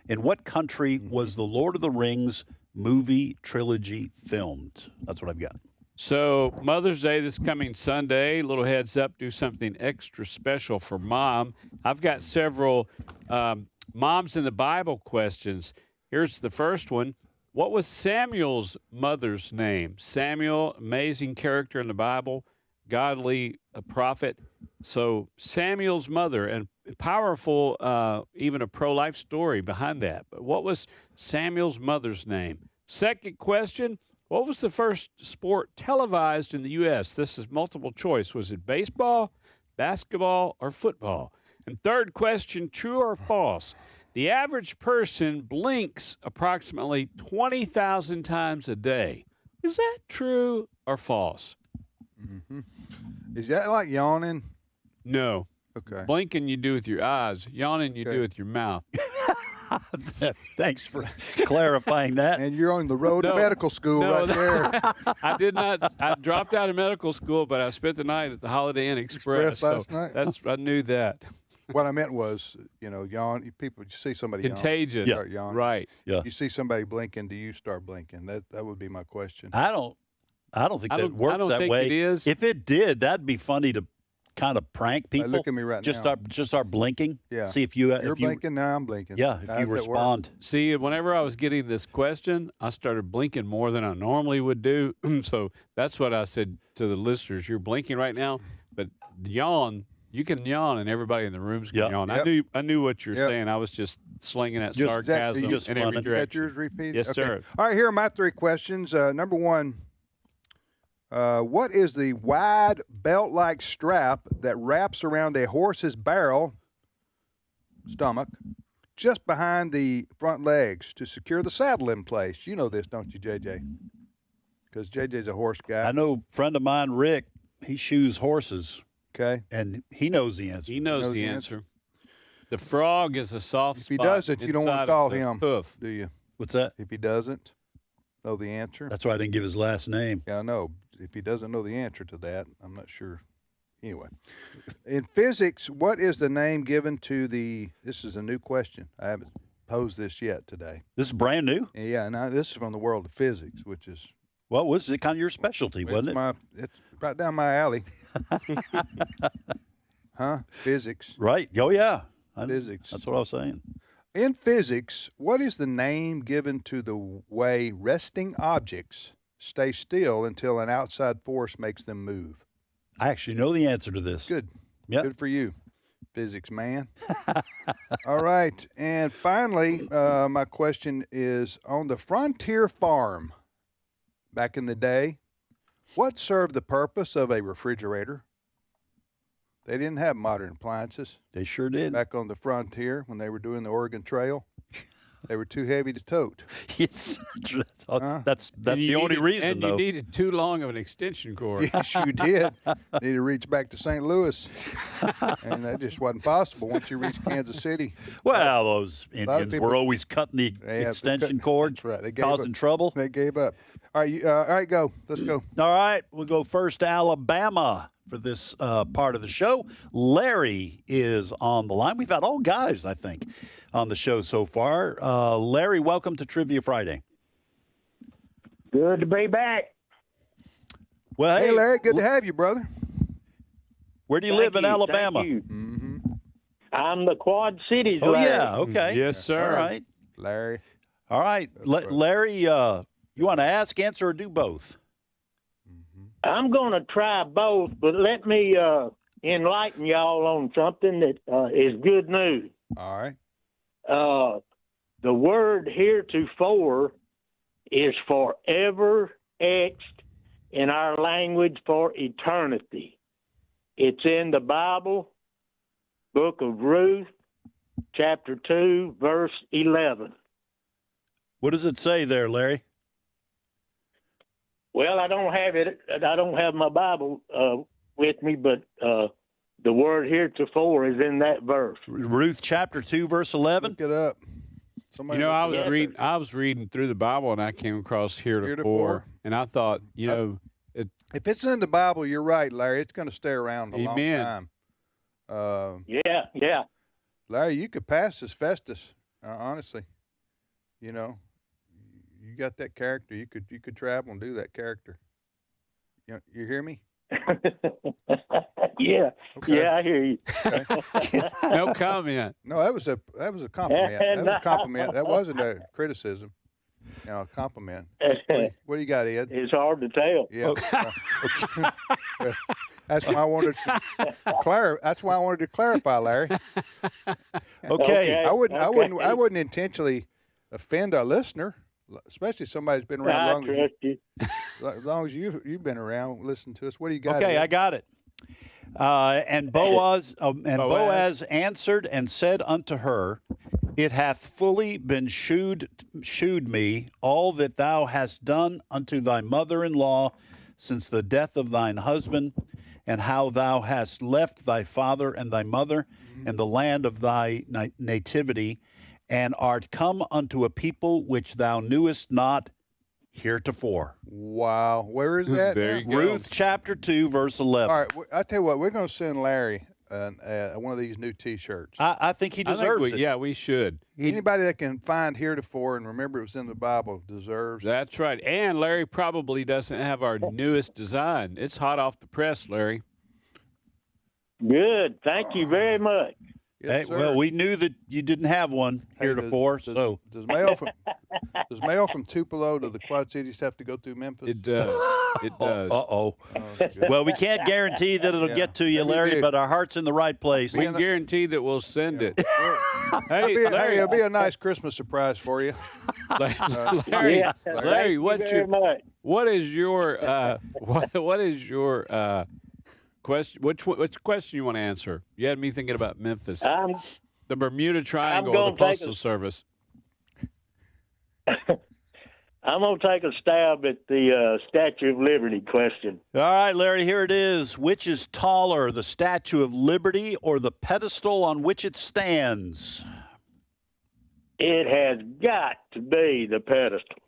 In what country was the Lord of the Rings movie trilogy filmed? That's what I've got. So Mother's Day this coming Sunday, little heads up, do something extra special for Mom. I've got several Moms in the Bible questions. Here's the first one. What was Samuel's mother's name? Samuel, amazing character in the Bible, godly prophet. So Samuel's mother, and powerful, even a pro-life story behind that. But what was Samuel's mother's name? Second question, what was the first sport televised in the U.S.? This is multiple choice. Was it baseball, basketball, or football? And third question, true or false? The average person blinks approximately 20,000 times a day. Is that true or false? Mm-hmm. Is that like yawning? No. Okay. Blinking you do with your eyes. Yawning you do with your mouth. Thanks for clarifying that. And you're on the road to medical school right there. I did not. I dropped out of medical school, but I spent the night at the Holiday Inn Express. Last night? I knew that. What I meant was, yawn. People, you see somebody Contagious. yawn, start yawning. Right. Yeah. You see somebody blinking, do you start blinking? That would be my question. I don't think that works I don't that think way. it is. If it did, that'd be funny to kind of prank people. Look at me right just now. Start blinking. Yeah. See if you You're blinking, now I'm blinking. Yeah, if you respond. See, whenever I was getting this question, I started blinking more than I normally would do. So that's what I said to the listeners. You're blinking right now, but yawn. You can yawn, and everybody in the rooms can yawn. Yep. I knew what you're saying. I was just slinging that sarcasm in every direction. That yours repeated? Yes, Okay. sir. All right, here are my 3 questions. Number 1, what is the wide belt-like strap that wraps around a horse's stomach, just behind the front legs to secure the saddle in place? You know this, don't you, JJ? Because JJ's a horse guy. I know a friend of mine, Rick, he shoes horses. Okay. And he knows the answer. He knows the answer. The frog is a soft If he spot doesn't, you don't want to inside call of the him, hoof. do you? What's that? If he doesn't know the answer. That's why I didn't give his last name. Yeah, I know. If he doesn't know the answer to that, I'm not sure. Anyway, in physics, what is the name given to this is a new question. I haven't posed this yet today. This is brand new? Yeah, now this is from the world of physics, which is... Well, was it kind of your specialty, wasn't it? It's right down my alley. Huh? Physics. Right. Oh, yeah. Physics. That's what I was saying. In physics, what is the name given to the way resting objects stay still until an outside force makes them move? I actually know the answer to this. Good. Yep. Good for you, physics man. All right. And finally, my question is, on the frontier farm back in the day, what served the purpose of a refrigerator? They didn't have modern appliances. They sure did. Back on the frontier when they were doing the Oregon Trail. They were too heavy to tote. Yes, that's the only reason, and though. you needed too long of an extension cord. Yes, you did. Need to reach back to St. Louis, and that just wasn't possible once you reached Kansas City. Well, those Indians were always cutting the extension cord, That's right. They causing trouble. They gave up. All right, go. Let's go. All right, we'll go first to Alabama for this part of the show. Larry is on the line. We've had all guys, I think, on the show so far. Larry, welcome to Trivia Friday. Good to be back. Well, hey Larry, good to have you, brother. Where do you live in Alabama? Thank you. I'm the Quad Cities. Oh, Larry. yeah, okay. Yes, sir. All right. Larry. All right. Larry, you want to ask, answer, or do both? I'm going to try both, but let me enlighten y'all on something that is good news. All right. The word heretofore is forever etched in our language for eternity. It's in the Bible, book of Ruth, chapter 2, verse 11. What does it say there, Larry? Well, I don't have it. I don't have my Bible with me, but the word heretofore is in that verse. Ruth chapter 2, verse 11. Look it up. I was reading through the Bible, and I came across heretofore, and I thought, if it's in the Bible, you're right, Larry. It's going to stay around a long time. Yeah. Larry, you could pass as Festus. Honestly, you got that character. You could travel and do that character. You hear me? Yeah. Okay. Yeah, I hear you. Okay. No comment. No, that was a compliment. That was a compliment. That wasn't a criticism. A compliment. What do you got, Ed? It's hard to tell. Yeah. That's why I wanted to clarify, Larry. Okay. I wouldn't intentionally offend our listener, especially somebody who's been around as long as you've been around. Listen to us. What do you got? Okay, Ed? I got it. And Boaz answered and said unto her, It hath fully been shewed me all that thou hast done unto thy mother-in-law since the death of thine husband, and how thou hast left thy father and thy mother and the land of thy nativity, and art come unto a people which thou knewest not heretofore. Wow. Where is that? There you go. Ruth chapter 2, verse 11. All right. I tell you what, we're going to send Larry one of these new T-shirts. I think he deserves it. Yeah, we should. Anybody that can find heretofore and remember it was in the Bible deserves. That's right. And Larry probably doesn't have our newest design. It's hot off the press, Larry. Good. Thank you very much. Yes, Hey, well, we knew that you didn't have one heretofore, so. Does mail from Tupelo to the Quad Cities have to go through Memphis? It does. It does. Uh-oh. Well, we can't guarantee that it'll get to you, Larry, but our heart's in the right place. We can guarantee that we'll send it. Hey, Hey, Larry, it'll be a nice Christmas surprise for you. Larry, what is your question? Which question you want to answer? You had me thinking about Memphis, the Bermuda Triangle, or the Postal Service. I'm going to take a stab at the Statue of Liberty question. All right, Larry, here it is. Which is taller, the Statue of Liberty or the pedestal on which it stands? It has got to be the pedestal.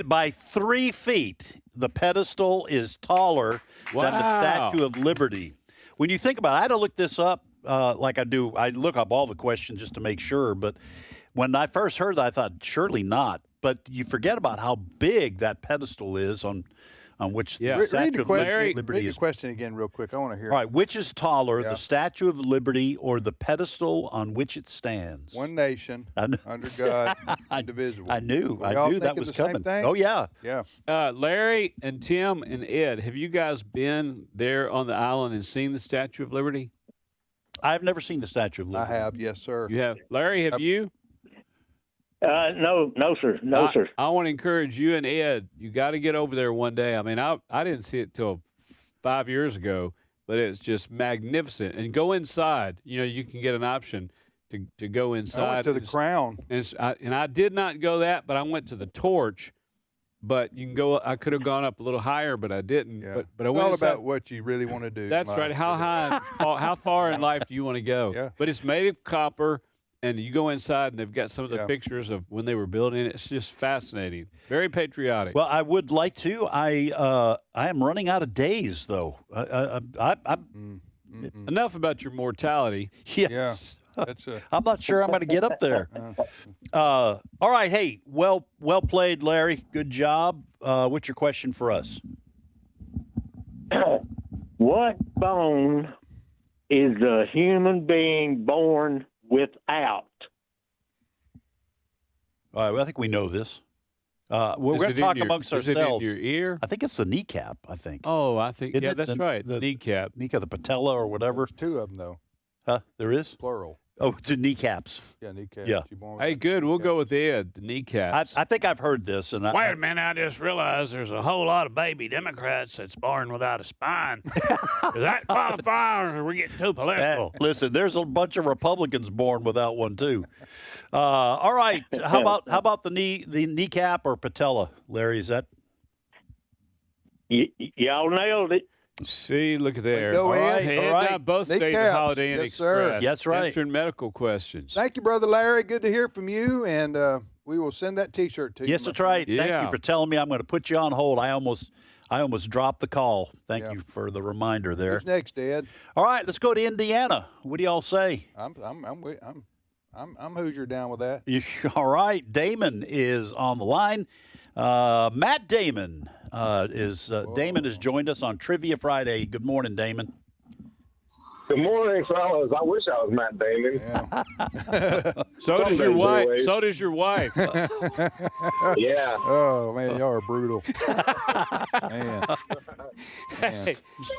By 3 feet, the pedestal is taller than the Statue of Liberty. When you think about it, I had to look this up like I do. I look up all the questions just to make sure. But when I first heard that, I thought, surely not. But you forget about how big that pedestal is on which the Statue of Liberty read is. the question again real quick. I want to hear All right, which is taller, the Statue of Liberty or the pedestal on which it stands? One nation under God, indivisible. I knew that was coming. Oh, yeah. Yeah. Larry and Tim and Ed, have you guys been there on the island and seen the Statue of Liberty? I've never seen the Statue of Liberty. I have, yes, sir. You have. Larry, have you? No, sir. Sir. I want to encourage you and Ed. You got to get over there one day. I mean, I didn't see it till 5 years ago, but it's just magnificent. And go inside. You know, you can get an option to go inside. I went to the Crown. And I did not go that, but I went to the Torch. But you can go. I could have gone up a little higher, but I didn't. Yeah. But I it's went all inside. about what you really want to do. That's right. How high, how far in life do you want to go? Yeah. But it's made of copper. And you go inside, and they've got some of the pictures of when they were building it. It's just fascinating. Very patriotic. Well, I would like to. I am running out of days, though. Enough about your mortality. Yes. Yeah. I'm not sure I'm going to get up there. All right. Hey, well played, Larry. Good job. What's your question for us? What bone is a human being born without? All right, well, I think we know this. We're going to talk amongst ourselves. Is it in your ear? I think it's the kneecap, Oh, I think, Isn't yeah, it that's right. The kneecap. The patella or whatever. There's two of them, though. Huh? There is? Plural. Oh, it's the kneecaps. Yeah, kneecaps. Yeah. Hey, good. We'll go with Ed, the kneecaps. I think I've heard this. And Wait a minute, I just realized there's a whole lot of baby Democrats that's born without a spine. Does that qualify, or are we getting too political? Listen, there's a bunch of Republicans born without one too. All right, how about the kneecap or patella, Larry? Is that? Y'all nailed it. See, look at there. Go all in. right, All Ed right. and I both stayed at Kneecaps. Holiday Inn Yes, sir. Express. That's right. Answering medical questions. Thank you, Brother Larry. Good to hear from you, and we will send that T-shirt to you. Yes, that's right. Yeah. Thank you for telling me. I'm going to put you on hold. I almost dropped the call. Thank you for the reminder there. Who's next, Ed? All right, let's go to Indiana. What do y'all say? I'm Hoosier down with that. All right, Damon is on the line. Matt Damon Damon has joined us on Trivia Friday. Good morning, Damon. Good morning, fellas. I wish I was Matt Damon. Yeah. So does your wife. So does your wife. Yeah. Oh man, y'all are brutal. Man.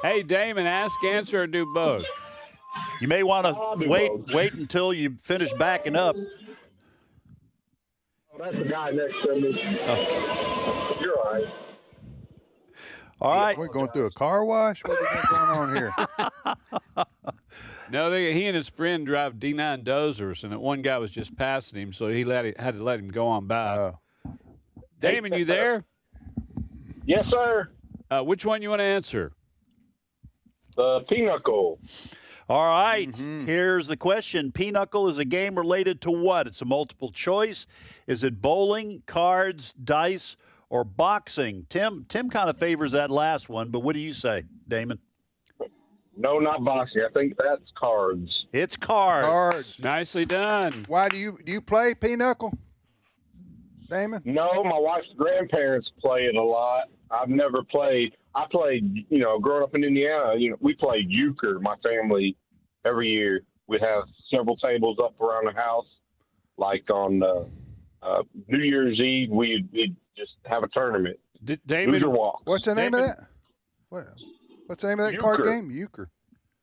Hey, Damon, ask, answer, or do both. You may want to wait until you finish backing up. Oh, that's the guy next to me. Okay. You're all right. All right. We're going through a car wash? What is going on here? No, he and his friend drive D9 dozers, and that one guy was just passing him, so he had to let him go on by. Damon, you there? Yes, sir. Which one you want to answer? Pinochle. All right, here's the question. Pinochle is a game related to what? It's a multiple choice. Is it bowling, cards, dice, or boxing? Tim kind of favors that last one, but what do you say, Damon? No, not boxing. I think that's cards. It's cards. Cards. Nicely done. Why do you play Pinochle, Damon? No, my wife's grandparents play it a lot. I've never played. I played, growing up in Indiana, we played euchre, my family, every year. We'd have several tables up around the house. Like on New Year's Eve, we'd just have a tournament. Damon, what's the name of that? What's the name of that card game? Euchre.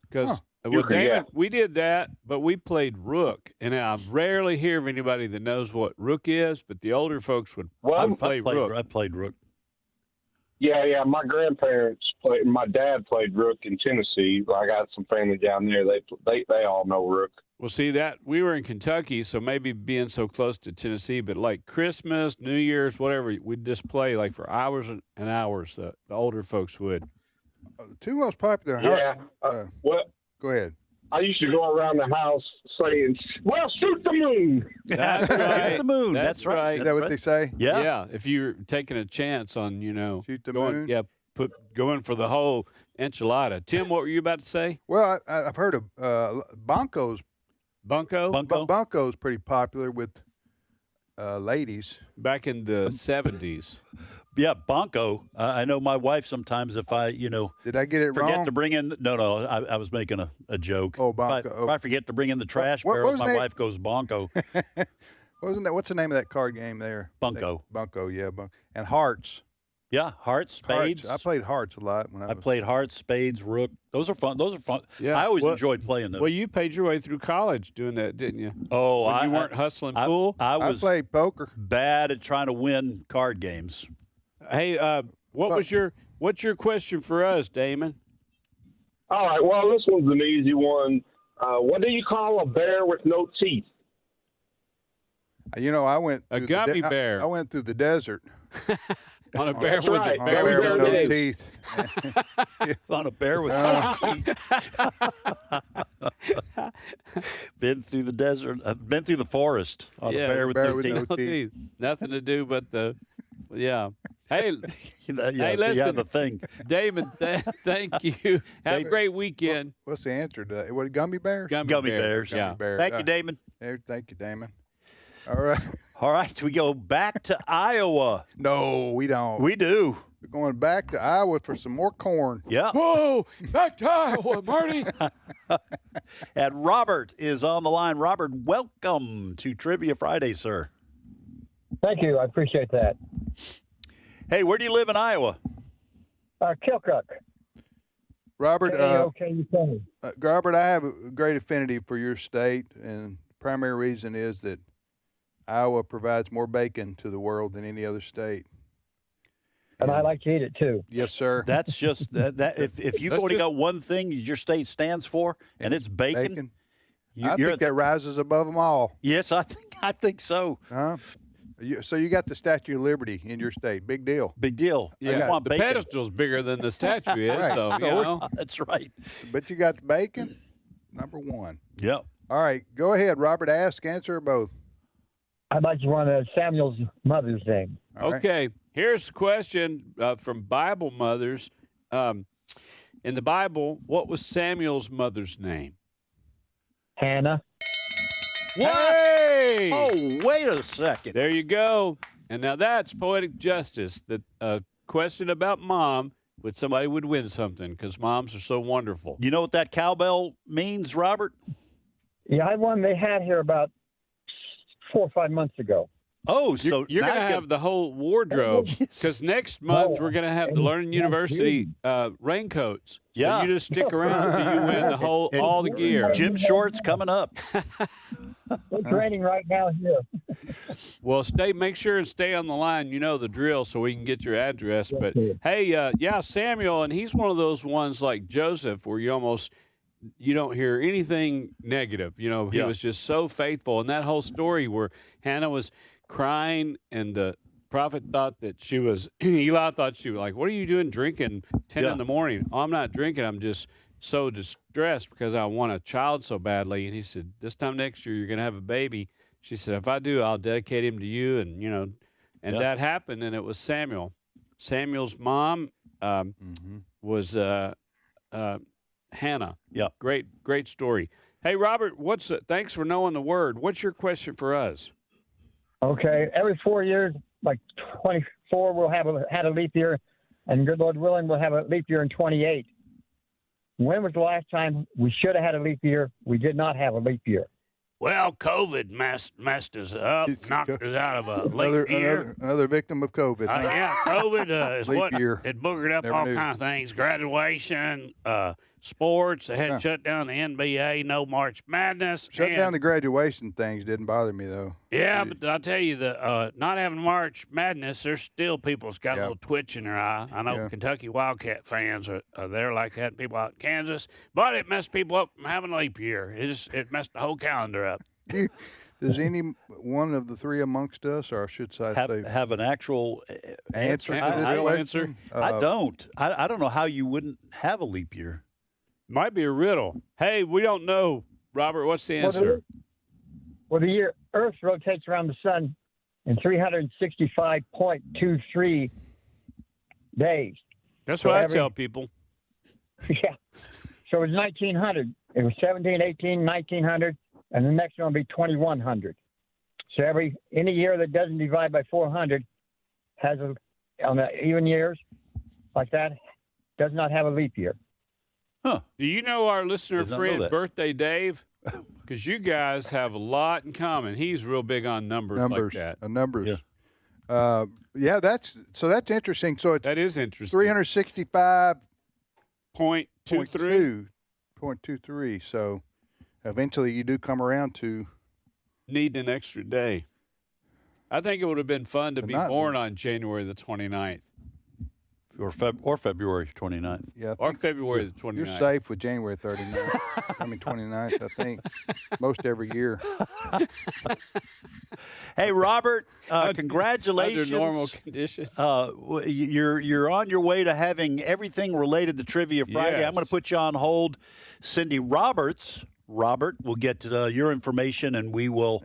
Because Euchre, Damon, yeah. we did that, but we played rook, and I rarely hear of anybody that knows what rook is. But the older folks would play rook. I played rook. Yeah. My grandparents played. My dad played rook in Tennessee. I got some family down there. They all know rook. Well, see that we were in Kentucky, so maybe being so close to Tennessee, but like Christmas, New Year's, whatever, we'd just play like for hours and hours. The older folks would. The two most popular. Yeah. What? Go ahead. I used to go around the house saying, "Well, shoot the moon." That's right. The moon. That's right. Is that what they say? Yeah. Yeah. If you're taking a chance on, shoot the going, moon. yeah, going for the whole enchilada. Tim, what were you about to say? Well, I've heard of Bunko's. Bunko's pretty popular with ladies. Back in the 70s. Yeah, Bonko. I know my wife sometimes if I, Did I get it forget wrong? to bring in, no, I was making a joke. Oh, If Bonko. I forget to bring in the trash What barrels, was my the name? wife goes Bonko. What's the name of that card game there? Bunko. Bunko, yeah. And Hearts. Yeah, hearts, spades. Hearts. I played Hearts a lot when I was. played hearts, spades, rook. Those are fun. Yeah. I always Well- enjoyed playing those. Well, you paid your way through college doing that, didn't you? Oh, When I you weren't hustling I, pool? I was played poker. bad at trying to win card games. Hey, what's your question for us, Damon? All right. Well, this one's an easy one. What do you call a bear with no teeth? I went A through gummy bear. I went through the desert. On a bear with right. a On a bear bear with no teeth. teeth. On a bear with no teeth. Been through the desert. I've been through the forest on a bear with no teeth. teeth. Nothing to do but yeah. Hey, Yeah, listen. the thing. Damon, thank you. Have a great weekend. What's the answer to that? What, gummy bears? Gummy bears. Yeah. Gummy bears. Thank you, Damon. Thank you, Damon. All right. All right, we go back to Iowa. No, we don't. We do. We're going back to Iowa for some more corn. Yeah. Whoa, back to Iowa, Marty. And Robert is on the line. Robert, welcome to Trivia Friday, sir. Thank you. I appreciate that. Hey, where do you live in Iowa? Kilcook. Robert, K-O-K-U-K. Robert, I have a great affinity for your state, and the primary reason is that Iowa provides more bacon to the world than any other state. And I like to eat it too. Yes, sir. That's just that. If you've only got one thing your state stands for, and it's bacon, I think that rises above them all. Yes, I think so. So you got the Statue of Liberty in your state. Big deal. Big deal. Yeah, the pedestal's bigger than the statue is, Right. so, you know. That's right. But you got the bacon, number one. Yep. All right, go ahead, Robert. Ask, answer, or both. I'd like to want Samuel's mother's name. All right. Okay, here's the question from Bible mothers. In the Bible, what was Samuel's mother's name? Hannah. Hey! Oh, wait a second. There you go. And now that's poetic justice. That question about mom, somebody would win something because moms are so wonderful. You know what that cowbell means, Robert? Yeah, I had one they had here about 4 or 5 months ago. Oh, so you're going to have the whole wardrobe because next month we're going to have the Learning University raincoats. Yeah. So you just stick around until you win all the gear. Gym shorts coming up. We're training right now here. Well, make sure and stay on the line. You know the drill, so we can get your address. But hey, Samuel, and he's one of those ones like Joseph, where you don't hear anything negative. You know, he was just so faithful, and that whole story where Hannah was crying, and the prophet thought that Eli thought she was like, "What are you doing drinking 10 in the morning?" "Oh, I'm not drinking. I'm just so distressed because I want a child so badly. And he said, this time next year, you're going to have a baby. She said, if I do, I'll dedicate him to you. And, and that happened, and it was Samuel. Samuel's mom was Hannah. Yeah. Great story. Hey, Robert, thanks for knowing the word. What's your question for us? Okay, every 4 years, like 24, we'll have had a leap year, and good Lord willing, we'll have a leap year in 28. When was the last time we should have had a leap year? We did not have a leap year. Well, COVID messed us up, knocked us out of a leap year. Another victim of COVID. Huh? Yeah, COVID is Leap what year. it boogered up Never all knew. kinds of things. Graduation, sports. They had shut down the NBA, no March Madness. Shut and, down the graduation things didn't bother me, though. Yeah, but I'll tell you, the not having March Madness, there's still people that's got a little twitch in their eye. I know Kentucky Wildcat fans are there like that, people out in Kansas, but it messed people up from having a leap year. It messed the whole calendar up. Does any one of the three amongst us, or should I say, have an actual answer to this question? I don't. I don't know how you wouldn't have a leap year. Might be a riddle. Hey, we don't know, Robert. What's the answer? Well, the year Earth rotates around the sun in 365.23 days. That's what I tell people. Yeah. So it was 1900. It was 17, 18, 1900, and the next one will be 2100. So any year that doesn't divide by 400 has on the even years like that does not have a leap year. Huh. Do you know our listener Did not know friend, that. Birthday Dave? Because you guys have a lot in common. He's real big on numbers like that. Numbers. Yeah. That's interesting. So that is interesting. 365.23. So eventually you do come around to needing an extra day. I think it would have been fun to be born on January the 29th. Or February 29th. Yeah, or February the 29th. You're safe with January 39th. 29th, I think, most every year. Hey, Robert, congratulations. Under normal conditions. You're on your way to having everything related to Trivia Friday. Yes. I'm going to put you on hold. Cindy Robert will get your information, and we will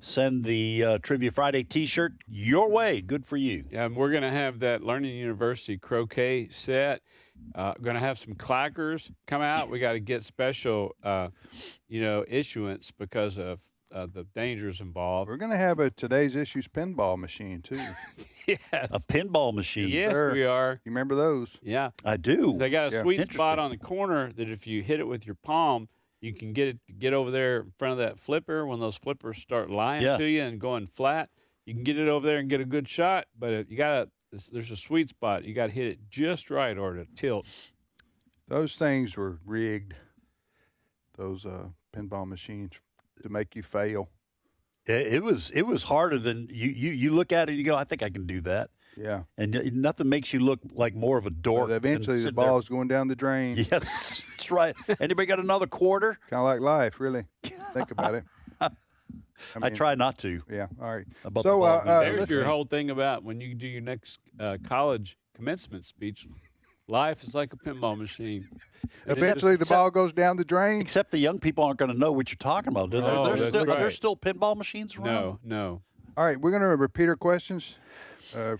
send the Trivia Friday T-shirt your way. Good for you. Yeah, and we're going to have that Learning University croquet set. Going to have some clackers come out. We got to get special, issuance because of the dangers involved. We're going to have a today's issues pinball machine too. Yes. A pinball machine. Yes, we are. You remember those? Yeah, I do. They got a sweet Interesting. spot on the corner that if you hit it with your palm, you can get over there in front of that flipper. When those flippers start lying to you and going flat, you can get it over there and get a good shot. But there's a sweet spot. You got to hit it just right or to tilt. Those things were rigged. Those pinball machines to make you fail. It was harder than you look at it and you go, I think I can do that. Yeah. And nothing makes you look like more of a dork. But eventually the ball's going down the drain. Yes, that's right. Anybody got another quarter? Kind of like life, really. Think about it. I try not to. Yeah, all right. About So, the ball. There's your whole thing about when you do your next college commencement speech. Life is like a pinball machine. Eventually the ball goes down the drain. Except the young people aren't going to know what you're talking about. Are there still pinball machines around? No. All right, we're going to repeat our questions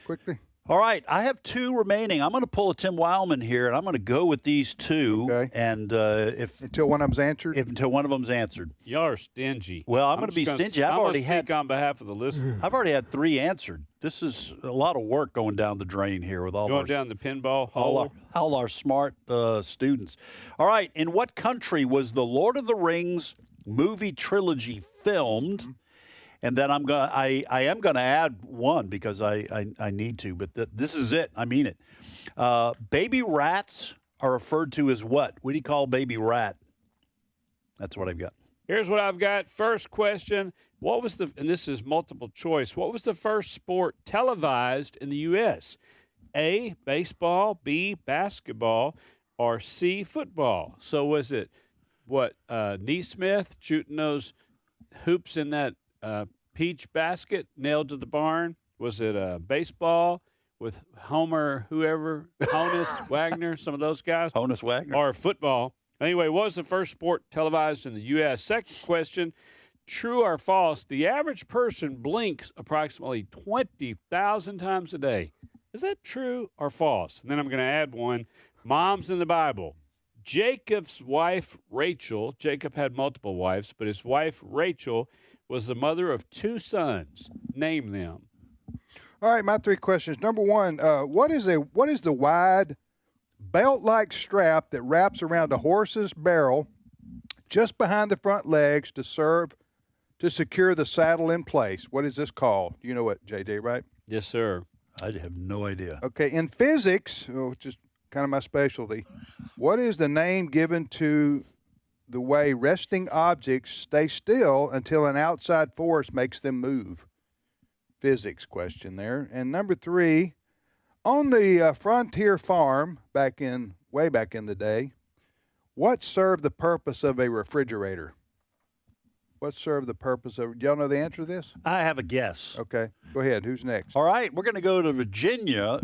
quickly. All right, I have two remaining. I'm going to pull a Tim Wildmon here, and I'm going to go with these two. Okay. And until one of them's answered. Until one of them's answered. Y'all are stingy. Well, I'm going to be stingy. I'm already had on behalf of the listener. I've already had three answered. This is a lot of work going down the drain here with all Going down the pinball all our smart students. All right, in what country was the Lord of the Rings movie trilogy filmed? And then I am gonna add one because I need to, but this is it. I mean it. Baby rats are referred to as what? What do you call baby rat? That's what I've got. Here's what I've got. First question. And this is multiple choice. What was the first sport televised in the U.S.? A, baseball, B, basketball, or C, football? So was it Neesmith shooting those hoops in that peach basket nailed to the barn? Was it baseball with Homer, Honus, Wagner, some of those guys? Honus Wagner. Or football Anyway, what was the first sport televised in the U.S.? Second question, true or false, the average person blinks approximately 20,000 times a day. Is that true or false? And then I'm going to add one. Moms in the Bible. Jacob's wife, Rachel, Jacob had multiple wives, but his wife, Rachel, was the mother of 2 sons. Name them. All right, my 3 questions. Number 1, what is the wide belt-like strap that wraps around a horse's barrel just behind the front legs to secure the saddle in place? What is this called? You know what, JJ, right? Yes, sir. I have no idea. Okay, in physics, which is kind of my specialty, what is the name given to the way resting objects stay still until an outside force makes them move? Physics question there. And number 3, on the frontier farm way back in the day, what served the purpose of a refrigerator? What served the purpose of? Do y'all know the answer to this? I have a guess. Okay, go ahead. Who's next? All right, we're going to go to Virginia,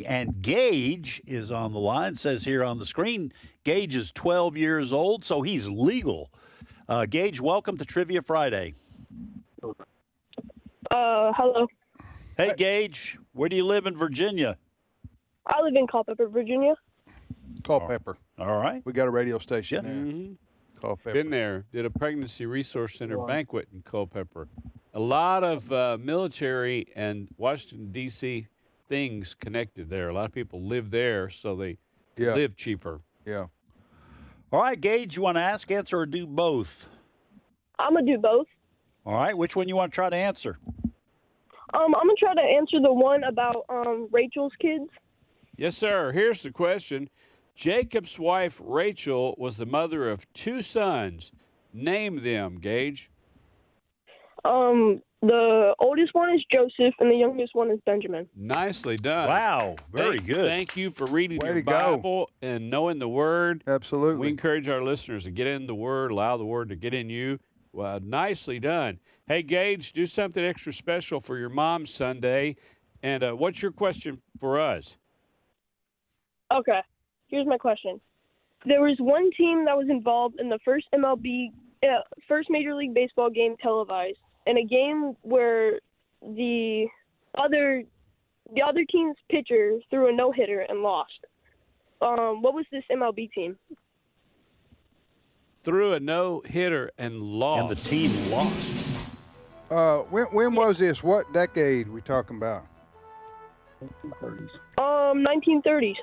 and Gage is on the line. It says here on the screen, Gage is 12 years old, so he's legal. Gage, welcome to Trivia Friday. Hello. Hey, Gage, where do you live in Virginia? I live in Culpeper, Virginia. Culpeper. All right. We got a radio station there. Mm-hmm. Culpeper. Been there. Did a pregnancy resource center banquet in Culpeper. A lot of military and Washington, D.C. things connected there. A lot of people live there, so they live cheaper. Yeah. All right, Gage, you want to ask, answer, or do both? I'm going to do both. All right, which one you want to try to answer? I'm going to try to answer the one about Rachel's kids. Yes, sir. Here's the question. Jacob's wife, Rachel, was the mother of 2 sons. Name them, Gage. The oldest one is Joseph, and the youngest one is Benjamin. Nicely done. Wow, very good. Thank you for reading Way your to go. Bible and knowing the Word. Absolutely. We encourage our listeners to get in the Word, allow the Word to get in you. Well, nicely done. Hey, Gage, do something extra special for your mom Sunday. And what's your question for us? Okay, here's my question. There was one team that was involved in the first first Major League Baseball game televised, in a game where the other team's pitcher threw a no-hitter and lost. What was this MLB team? Threw a no-hitter and lost. And the team lost. When was this? What decade we talking about? 1930s.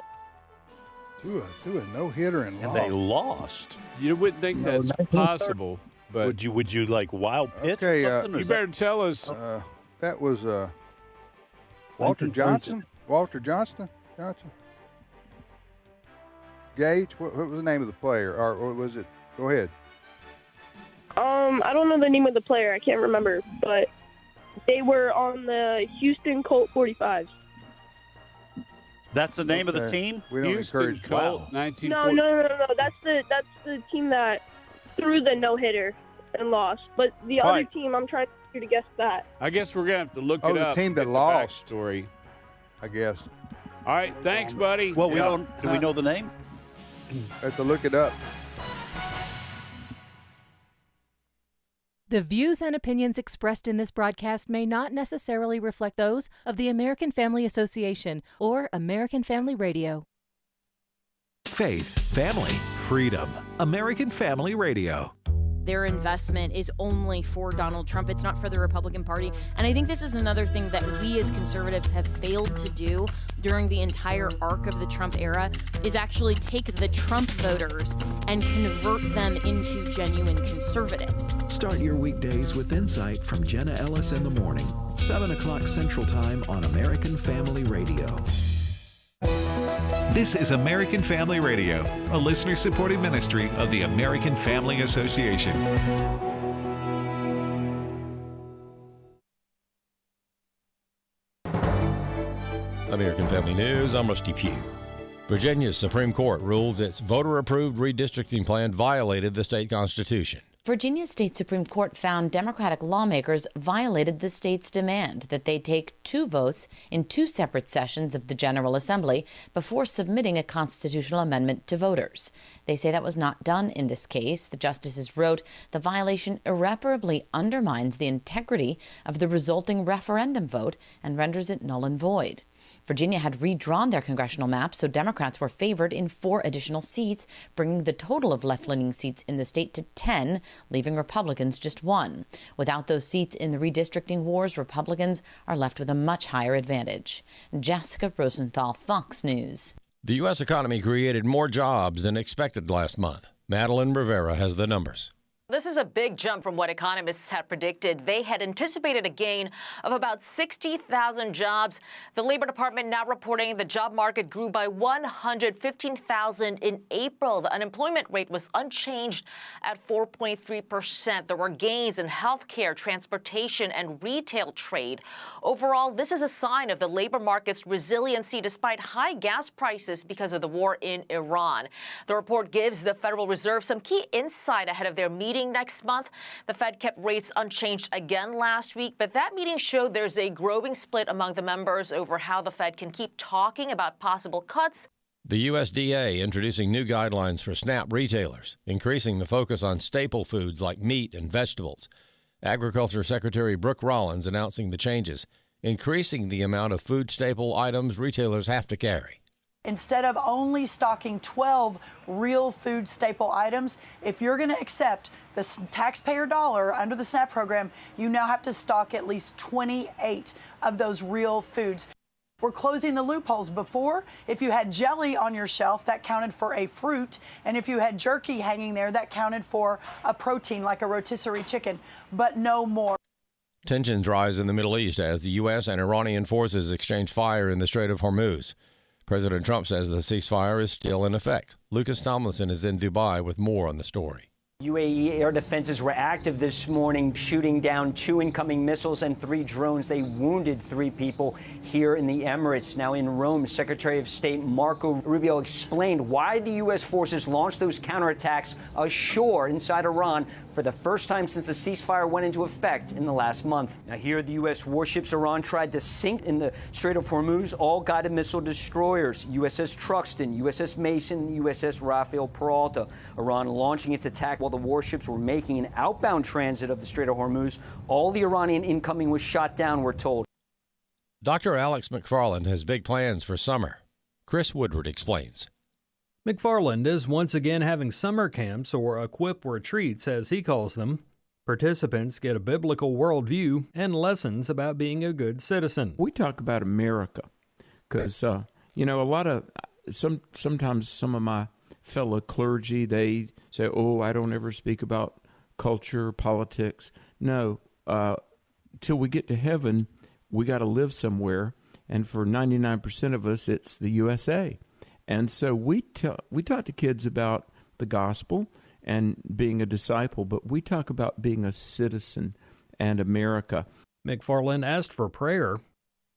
Threw a no-hitter and lost. And they lost. You wouldn't think that's possible, but would you like wild pitch? Okay, or something? you better tell us. That was Walter Johnson. Walter Johnson. Gage. What was the name of the player, or was it? Go ahead. I don't know the name of the player. I can't remember, but they were on the Houston Colt 45s. That's the name of the team? We don't encourage Colt, 1940. No. That's the team that threw the no-hitter and lost. But the other team, I'm trying to guess that. I guess we're going to have to look it up. The team that lost. Story. I guess. All right, thanks, buddy. Well, do we know the name? Have to look it up. The views and opinions expressed in this broadcast may not necessarily reflect those of the American Family Association or American Family Radio. Faith, family, freedom. American Family Radio. Their investment is only for Donald Trump. It's not for the Republican Party. And I think this is another thing that we as conservatives have failed to do during the entire arc of the Trump era is actually take the Trump voters and convert them into genuine conservatives. Start your weekdays with insight from Jenna Ellis in the morning, 7 o'clock Central Time on American Family Radio. This is American Family Radio, a listener-supported ministry of the American Family Association. American Family News, I'm Rusty Pugh. Virginia's Supreme Court rules its voter-approved redistricting plan violated the state constitution. Virginia State Supreme Court found Democratic lawmakers violated the state's demand that they take 2 votes in 2 separate sessions of the General Assembly before submitting a constitutional amendment to voters. They say that was not done in this case. The justices wrote the violation irreparably undermines the integrity of the resulting referendum vote and renders it null and void. Virginia had redrawn their congressional map, so Democrats were favored in 4 additional seats, bringing the total of left-leaning seats in the state to 10, leaving Republicans just 1. Without those seats in the redistricting wars, Republicans are left with a much higher advantage. Jessica Rosenthal, Fox News. The U.S. economy created more jobs than expected last month. Madeline Rivera has the numbers. This is a big jump from what economists had predicted. They had anticipated a gain of about 60,000 jobs. The Labor Department now reporting the job market grew by 115,000 in April. The unemployment rate was unchanged at 4.3%. There were gains in healthcare, transportation, and retail trade. Overall, this is a sign of the labor market's resiliency despite high gas prices because of the war in Iran. The report gives the Federal Reserve some key insight ahead of their meeting next month. The Fed kept rates unchanged again last week, but that meeting showed there's a growing split among the members over how the Fed can keep talking about possible cuts. The USDA introducing new guidelines for SNAP retailers, increasing the focus on staple foods like meat and vegetables. Agriculture Secretary Brooke Rollins announcing the changes, increasing the amount of food staple items retailers have to carry. Instead of only stocking 12 real food staple items, if you're going to accept the taxpayer dollar under the SNAP program, you now have to stock at least 28 of those real foods. We're closing the loopholes. Before, if you had jelly on your shelf, that counted for a fruit, and if you had jerky hanging there, that counted for a protein like a rotisserie chicken, but no more. Tensions rise in the Middle East as the U.S. and Iranian forces exchange fire in the Strait of Hormuz. President Trump says the ceasefire is still in effect. Lucas Tomlinson is in Dubai with more on the story. UAE air defenses were active this morning, shooting down 2 incoming missiles and 3 drones. They wounded 3 people here in the Emirates. Now in Rome, Secretary of State Marco Rubio explained why the U.S. forces launched those counterattacks ashore inside Iran for the first time since the ceasefire went into effect in the last month. Now here, the U.S. warships Iran tried to sink in the Strait of Hormuz, all guided missile destroyers, USS Truxtun, USS Mason, USS Rafael Peralta. Iran launching its attack while the warships were making an outbound transit of the Strait of Hormuz. All the Iranian incoming was shot down, we're told. Dr. Alex McFarland has big plans for summer. Chris Woodward explains. McFarland is once again having summer camps, or equip retreats as he calls them. Participants get a biblical worldview and lessons about being a good citizen. We talk about America because, a lot of, sometimes some of my fellow clergy, they say, oh, I don't ever speak about culture, politics. No, till we get to heaven, we got to live somewhere. And for 99% of us, it's the USA. And so we talk to kids about the gospel and being a disciple, but we talk about being a citizen and America. McFarland asked for prayer.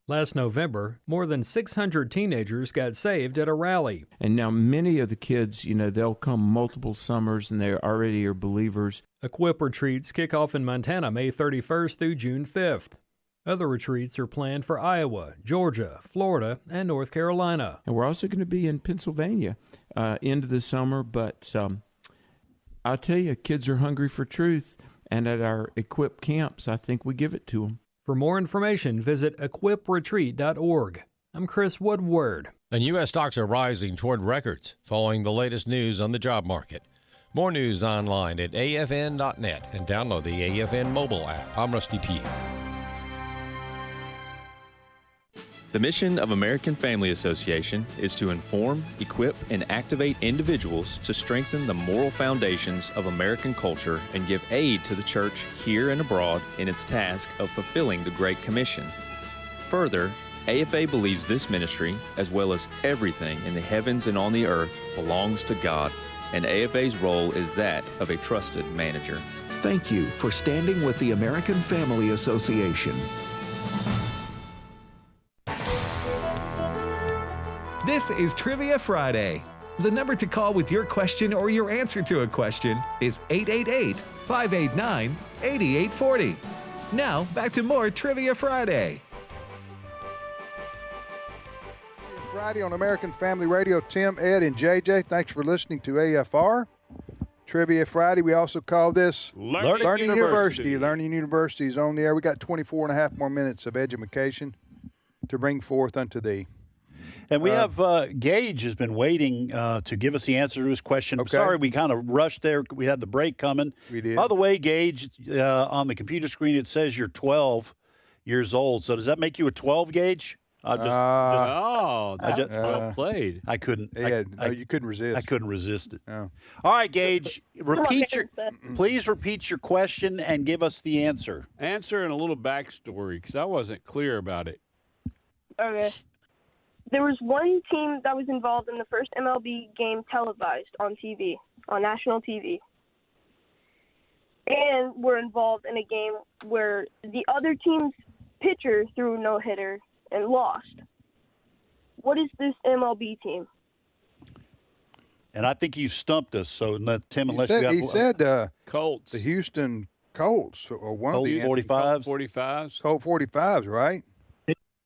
Last November, more than 600 teenagers got saved at a rally. And now many of the kids, they'll come multiple summers and they already are believers. Equip retreats kick off in Montana May 31st through June 5th. Other retreats are planned for Iowa, Georgia, Florida, and North Carolina. And we're also going to be in Pennsylvania into the summer. But I'll tell you, kids are hungry for truth. And at our Equip camps, I think we give it to them. For more information, visit equipretreat.org. I'm Chris Woodward. And U.S. stocks are rising toward records following the latest news on the job market. More news online at afn.net and download the AFN mobile app. I'm Rusty Pugh. The mission of American Family Association is to inform, equip, and activate individuals to strengthen the moral foundations of American culture and give aid to the church here and abroad in its task of fulfilling the Great Commission. Further, AFA believes this ministry, as well as everything in the heavens and on the earth, belongs to God, and AFA's role is that of a trusted manager. Thank you for standing with the American Family Association. This is Trivia Friday. The number to call with your question or your answer to a question is 888-589-8840. Now, back to more Trivia Friday. Friday on American Family Radio. Tim, Ed, and JJ, thanks for listening to AFR. Trivia Friday. We also call this Learning University. Learning University is on the air. We got 24 and a half more minutes of education to bring forth unto thee. And we have Gage has been waiting to give us the answer to his question. Okay. Sorry, we kind of rushed there. We had the break coming. We did. By the way, Gage, on the computer screen, it says you're 12 years old. So does that make you a 12, Gage? Well played. I couldn't. You couldn't resist. I couldn't resist it. No. All right, Gage, please repeat your question and give us the answer. Answer and a little backstory, because I wasn't clear about it. Okay. There was one team that was involved in the first MLB game televised on TV, on national TV. And were involved in a game where the other team's pitcher threw a no-hitter and lost. What is this MLB team? And I think you stumped us. So, Tim, unless he said Colts. The Houston Colts, or one Colt of the 45s. Colt 45s, right?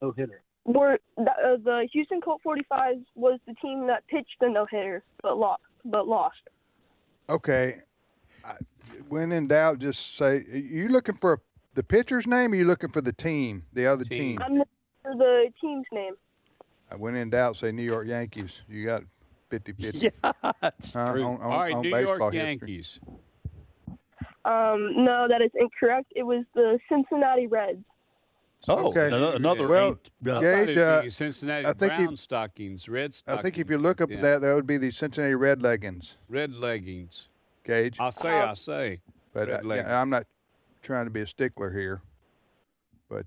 No-hitter. The Houston Colt 45s was the team that pitched the no-hitter but lost. Okay. When in doubt, just say, are you looking for the pitcher's name, or are you looking for the team, the other team? I'm looking for the team's name. When in doubt, say New York Yankees. You got 50-50. Yeah, that's true. All right, New York Yankees. No, that is incorrect. It was the Cincinnati Reds. Oh, okay. Another Gage, Cincinnati Brown stockings, red stockings. I think if you look up that would be the Cincinnati Red Leggings. Red leggings. Gage. I say. But I'm not trying to be a stickler here. But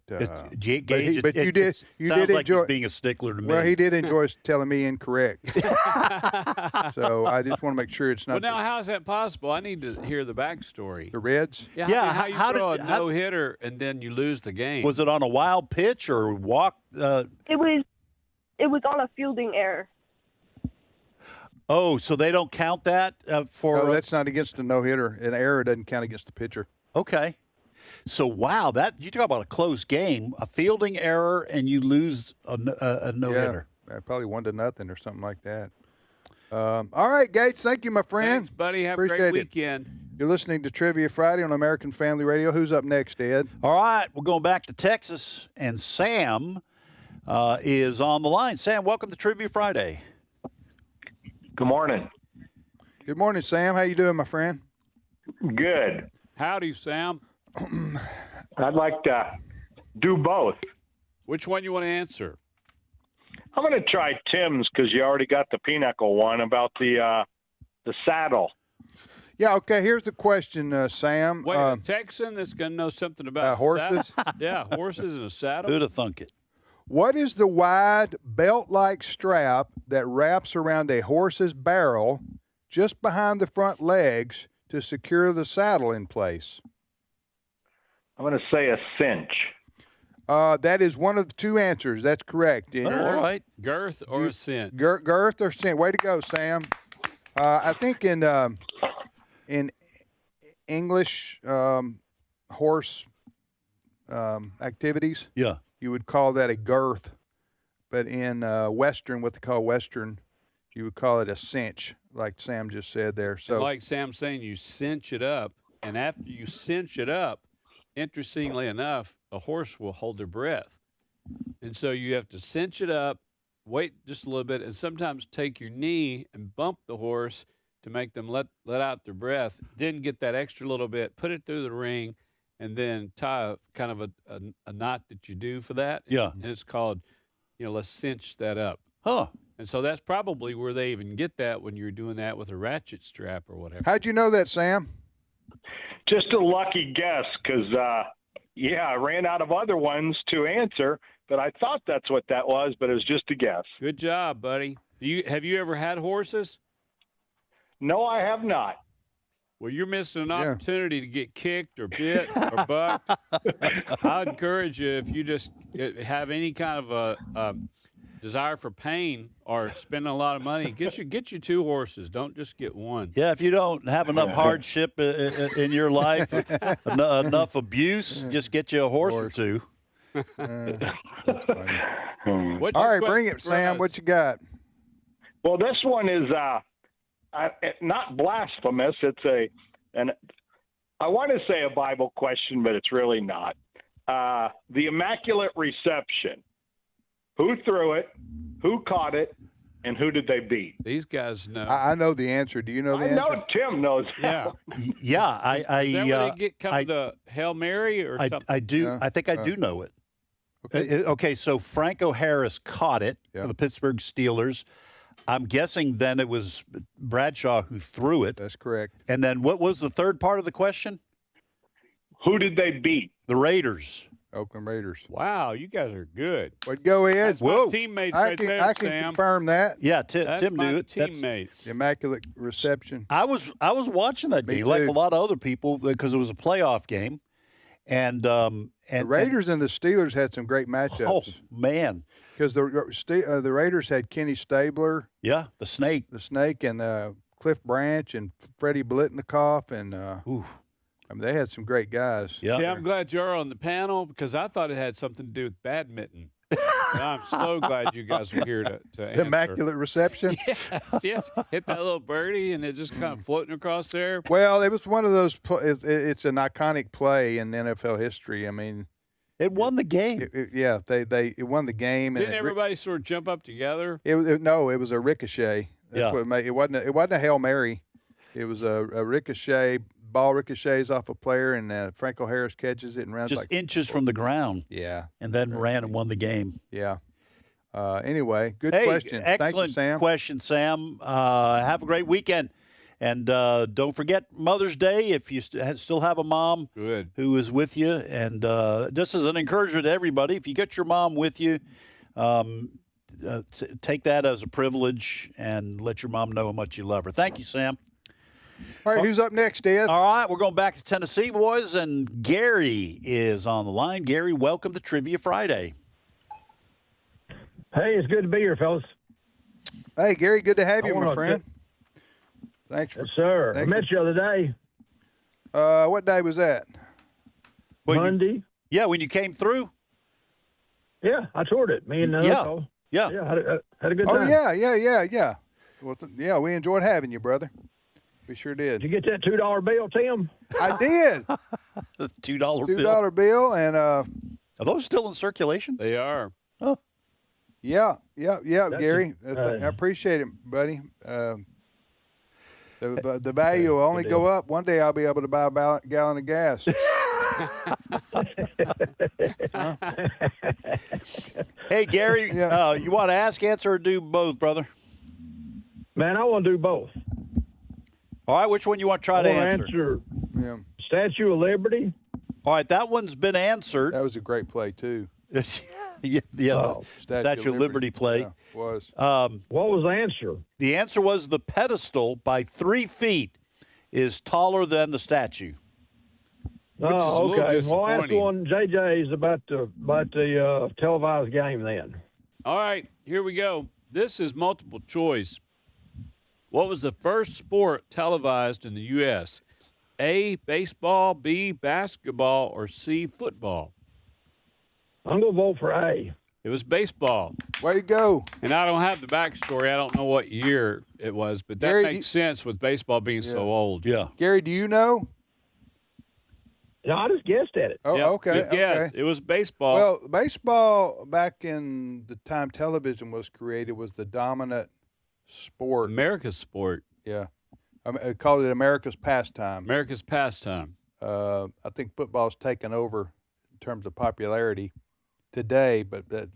Gage, but you did like enjoy he's being a stickler to me. Well, he did enjoy telling me incorrect. So I just want to make sure it's not. Well, now how's that possible? I need to hear the backstory. The Reds? Yeah. How you throw a no hitter and then you lose the game? Was it on a wild pitch or walk? It was on a fielding error. Oh, so they don't count that for? No, that's not against a no hitter. An error doesn't count against the pitcher. Okay. So, wow, that you talk about a close game, a fielding error, and you lose a no-hitter. Yeah, probably 1-0 or something like that. All right, Gage, thank you, my friend. Thanks, buddy. Have Appreciate a great weekend. You're listening to Trivia Friday on American Family Radio. Who's up next, Ed? All right, we're going back to Texas, and Sam is on the line. Sam, welcome to Trivia Friday. Good morning. Good morning, Sam. How you doing, my friend? Good. Howdy, Sam. I'd like to do both. Which one you want to answer? I'm going to try Tim's because you already got the pinnacle one about the saddle. Yeah, okay, here's the question, Sam. Wait, a Texan that's going to know something about horses? Yeah, horses and a saddle. Who'd have thunk it? What is the wide belt-like strap that wraps around a horse's barrel just behind the front legs to secure the saddle in place? I'm going to say a cinch. That is one of the two answers. That's correct. All right. Girth or a cinch? Girth or cinch. Way to go, Sam. I think in English horse activities, you would call that a girth. But in Western, what they call Western, you would call it a cinch, like Sam just said there. So, like Sam's saying, you cinch it up, and after you cinch it up, interestingly enough, a horse will hold their breath. And so you have to cinch it up, wait just a little bit, and sometimes take your knee and bump the horse to make them let out their breath, then get that extra little bit, put it through the ring, and then tie kind of a knot that you do for that. Yeah. And it's called, let's cinch that up. Huh. And so that's probably where they even get that when you're doing that with a ratchet strap or whatever. How'd you know that, Sam? Just a lucky guess because, I ran out of other ones to answer, but I thought that's what that was, but it was just a guess. Good job, buddy. Have you ever had horses? No, I have not. Well, you're missing an opportunity to get kicked or bit or bucked. I'd encourage you, if you just have any kind of a desire for pain or spending a lot of money, get you 2 horses. Don't just get one. Yeah, if you don't have enough hardship in your life, enough abuse, just get you a horse or two. That's funny. All right, bring it, Sam. What you got? Well, this one is not blasphemous. It's I want to say a Bible question, but it's really not. The Immaculate Reception. Who threw it? Who caught it? And who did they beat? These guys know. I know the answer. Do you know the answer? I know Tim knows. Yeah. Yeah. Is that where they get the Hail Mary or something? I do. Yeah. I think I do know it. Okay, so Franco Harris caught it for the Pittsburgh Steelers. I'm guessing then it was Bradshaw who threw it. That's correct. And then what was the third part of the question? Who did they beat? The Raiders. Oakland Raiders. Wow, you guys are good. But go ahead. That's my teammates right there, I can Sam. confirm that. Yeah, That's Tim my knew it. teammates. The Immaculate Reception. I was watching that game like a lot of other people because it was a playoff game, and the Raiders and the Steelers had some great matchups. Oh man, because the Raiders had Kenny Stabler, the Snake, and Cliff Branch and Freddie Blitnikoff, and I mean, they had some great guys. Yeah. See, I'm glad you're on the panel because I thought it had something to do with badminton. And I'm so glad you guys were here to answer. The Immaculate Reception? Yes. Hit that little birdie and it just kind of floating across there. Well, it was one of those it's an iconic play in NFL history. I mean, it won the game. It won the game. Didn't everybody sort of jump up together? It was a ricochet. That's what it made. It wasn't a Hail Mary. It was a ricochet. Ball ricochets off a player, and Franco Harris catches it and runs just inches from the ground. Yeah, and then ran and won the game. Yeah. Anyway, good question. Excellent Thank you, Sam. question, Sam. Have a great weekend, and don't forget Mother's Day if you still have a mom who is with you. And just as an encouragement to everybody, if you get your mom with you, take that as a privilege and let your mom know how much you love her. Thank you, Sam. All right, who's up next, Ed? All right, we're going back to Tennessee, boys, and Gary is on the line. Gary, welcome to Trivia Friday. Hey, it's good to be here, fellas. Hey, Gary, good to have you, my friend. Thanks for yes, sir. I met you the other day. What day was that? Monday. When you came through? Yeah, I toured it. Me and Yeah, had a good time. Oh, yeah. Well, we enjoyed having you, brother. We sure did. Did you get that $2 bill, Tim? I did. The $2 bill. $2 bill, and are those still in circulation? They are. Oh, yeah, Gary. I appreciate it, buddy. The value will only go up. One day I'll be able to buy a gallon of gas. Hey, Gary, you want to ask, answer, or do both, brother? Man, I want to do both. All right, which one you want to try to answer? Statue of Liberty. All right, that one's been answered. That was a great play, too. Statue of Liberty play. Yeah, was. What was the answer? The answer was the pedestal by 3 feet is taller than the statue. Oh, okay. Well, ask one JJ's about the televised game then. All right, here we go. This is multiple choice. What was the first sport televised in the U.S.? A, baseball, B, basketball, or C, football? I'm going to vote for A. It was baseball. Way to go. And I don't have the backstory. I don't know what year it was, but that makes sense with baseball being so old. Yeah. Gary, do you know? No, I just guessed at it. Oh, okay. Good guess. It was baseball. Well, baseball back in the time television was created was the dominant sport. America's sport. Yeah. I called it America's pastime. America's pastime. I think football's taken over in terms of popularity today, but that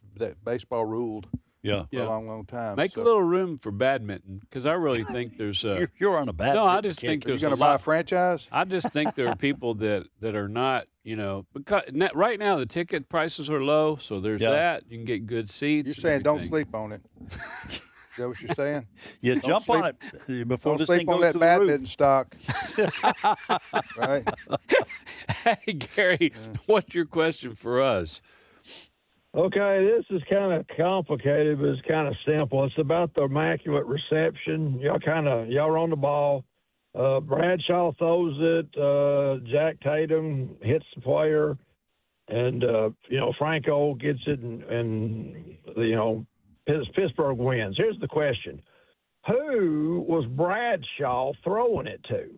baseball ruled for a long time. Make a little room for badminton because I really think there's a. You're on a badminton. No, I just think there's. You're going to buy a franchise? I just think there are people that are not, because right now the ticket prices are low, so there's that. You can get good seats. You're saying don't sleep on it. Is that what you're saying? You jump on it before this thing goes on that to the badminton roof. stock. Right? Hey, Gary, what's your question for us? Okay, this is kind of complicated, but it's kind of simple. It's about the immaculate reception. Y'all are on the ball. Bradshaw throws it. Jack Tatum hits the player, and Franco gets it, and Pittsburgh wins. Here's the question: who was Bradshaw throwing it to?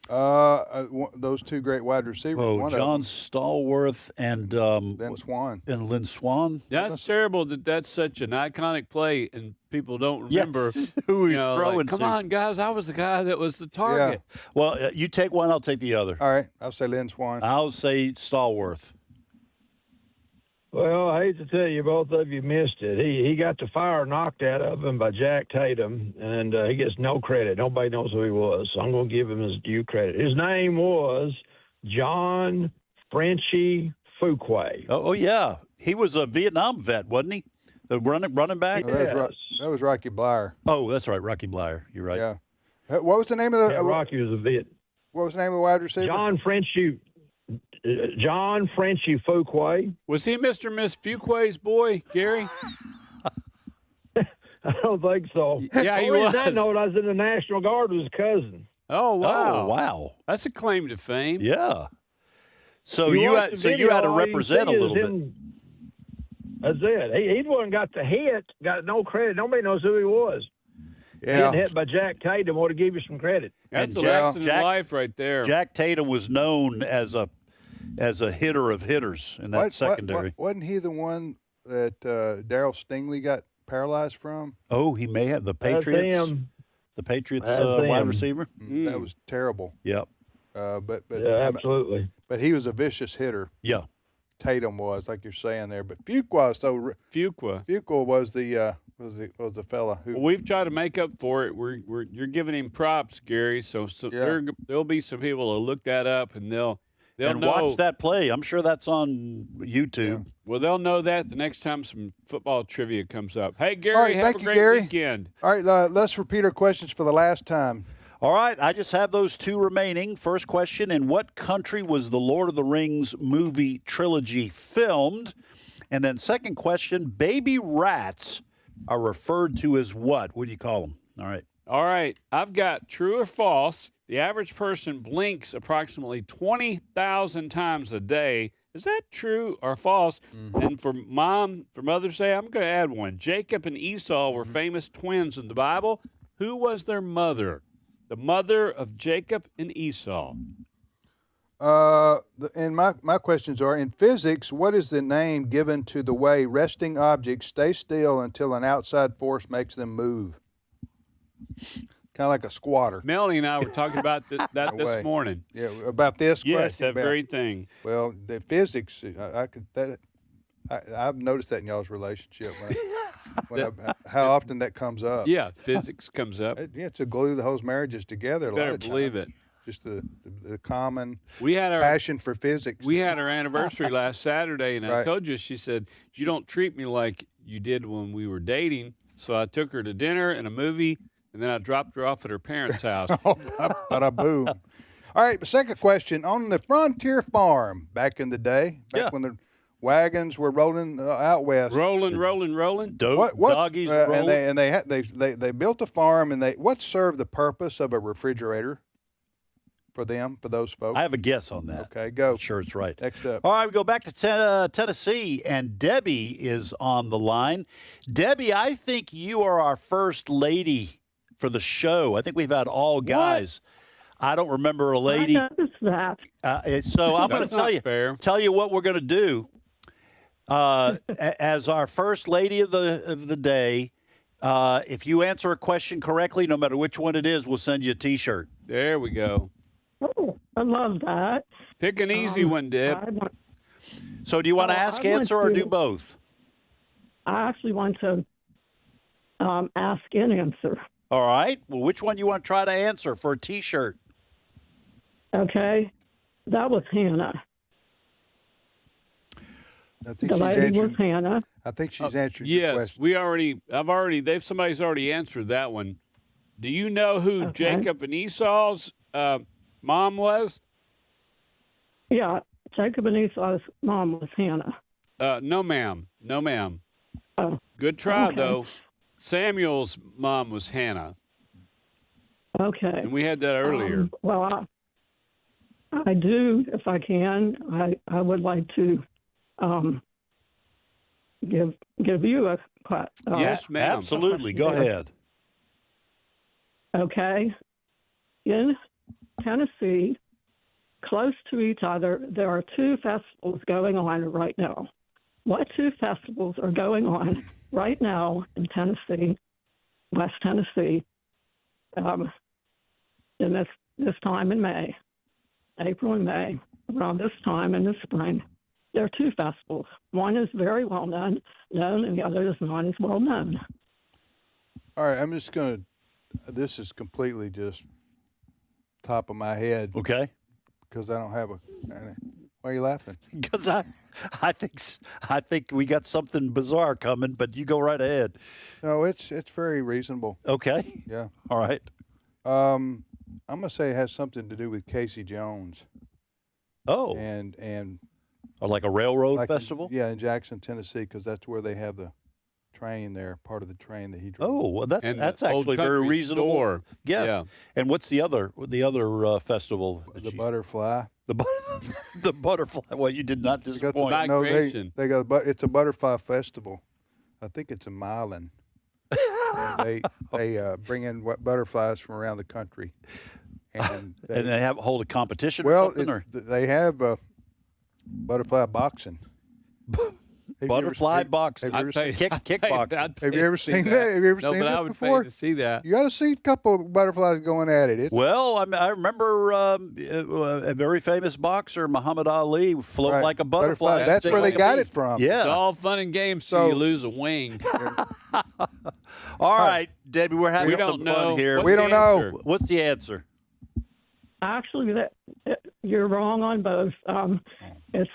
Those two great wide receivers. Oh, John Stallworth and Lynn Swan. And Lynn Swan. That's terrible that that's such an iconic play and people don't remember who he's throwing throwing come to. on, guys, I was the guy that was the target. Yeah. Well, you take one, I'll take the other. All right, I'll say Lynn Swan. I'll say Stallworth. Well, I hate to tell you, both of you missed it. He got the fire knocked out of him by Jack Tatum, and he gets no credit. Nobody knows who he was, so I'm going to give him his due credit. His name was John Frenchie Fuqua. Oh, yeah. He was a Vietnam vet, wasn't he? The running back? Oh, that was Rocky Blyer. Oh, that's right, Rocky Blyer. You're right. Yeah. What was the name of the? Rocky was a vet. What was the name of the wide receiver? John Frenchie Fuqua. Was he Mr. and Miss Fuqua's boy, Gary? I don't think so. Yeah, he was. That note, I was in the National Guard with his cousin. Oh, wow. Oh, wow. That's a claim to fame. Yeah. So you had to represent a little bit. That's it. He wasn't got the hit, got no credit. Nobody knows who he was. Yeah. Getting hit by Jack Tatum would have give you some credit. That's a lesson in life right there. Jack Tatum was known as a hitter of hitters in that secondary. Wasn't he the one that Darryl Stingley got paralyzed from? Oh, he may have. The Patriots. The Patriots wide receiver. That was terrible. Yep. But absolutely. But he was a vicious hitter. Yeah. Tatum was, like you're saying there, but Fuqua was the fella who. Well, we've tried to make up for it. You're giving him props, Gary. So there'll be some people who look that up and they'll know. Watch that play. I'm sure that's on YouTube. Yeah. Well, they'll know that the next time some football trivia comes up. Hey, Gary, All right, have thank a you, great Gary. weekend. All right, let's repeat our questions for the last time. All right, I just have those two remaining. First question, in what country was the Lord of the Rings movie trilogy filmed? And then second question, baby rats are referred to as what? What do you call them? All right. I've got true or false. The average person blinks approximately 20,000 times a day. Is that true or false? And for Mother's Day, I'm going to add one. Jacob and Esau were famous twins in the Bible. Who was their mother? The mother of Jacob and Esau. And my questions are, in physics, what is the name given to the way resting objects stay still until an outside force makes them move? Kind of like a squatter. Melanie and I were talking about that this morning. Yeah, about this question? Yes, that very thing. Well, the physics, I've noticed that in y'all's relationship. How often that comes up. Yeah, physics comes up. It's a glue that holds marriages together. Better believe it. Just the common our passion for physics. We had our anniversary last Saturday, and Right. I told you, she said, you don't treat me like you did when we were dating. So I took her to dinner and a movie, and then I dropped her off at her parents' house. Bada boom. All right, second question. On the Frontier Farm back in the day, when the wagons were rolling out west. Rolling. Doggies rolling. And they built a farm, and what served the purpose of a refrigerator for those folks? I have a guess on that. Okay, go. I'm sure it's right. Next up. All right, we go back to Tennessee, and Debbie is on the line. Debbie, I think you are our first lady for the show. I think we've had all guys. I don't remember a lady. I noticed that. So I'm going to tell you what we're going to do. As our first lady of the day, if you answer a question correctly, no matter which one it is, we'll send you a T-shirt. There we go. Oh, I love that. Pick an easy one, Deb. So do you want to ask, answer, or do both? I actually want to ask and answer. All right. Well, which one do you want to try to answer for a T-shirt? Okay. That was Hannah. I think she's answering. Hannah. I think she's answering your Yes, question. somebody's already answered that one. Do you know who Jacob and Esau's mom was? Yeah, Jacob and Esau's mom was Hannah. No, ma'am. No, ma'am. Oh, Good try, okay. though. Samuel's mom was Hannah. Okay. And we had that earlier. Well, I do, if I can. I would like to give you a Yes, ma'am. Absolutely. Go ahead. Okay. In Tennessee, close to each other, there are two festivals going on right now. What two festivals are going on right now in Tennessee, West Tennessee, in this time in May, April and May, around this time in the spring? There are two festivals. One is very well known, and the other is not as well known. All right, I'm just going to, this is completely just top of my head. Okay. Because I don't have why are you laughing? Because I think we got something bizarre coming, but you go right ahead. No, it's very reasonable. Okay. Yeah. All right. I'm gonna say it has something to do with Casey Jones. Oh. And or like a railroad festival? In Jackson, Tennessee, because that's where they have the train there, part of the train that he drove. Oh, well, that's Old actually very Country reasonable. Store. Yes. Yeah. And what's the other festival? The butterfly. The butterfly. Well, you did not disappoint. They got it's a butterfly festival. I think it's in Milan. And they bring in butterflies from around the country, and they hold a competition. Well, or something, they have butterfly boxing. Butterfly boxing. Kickboxing. Have you ever seen that? Have you ever seen this I would before? pay to see that. You got to see a couple of butterflies going at it. Well, I remember a very famous boxer, Muhammad Ali, float like a butterfly. That's where they got it from. Yeah. It's all fun and games till you lose a wing. All right, Debbie, we're having some fun here. We don't know. What's the answer? Actually, you're wrong on both. It's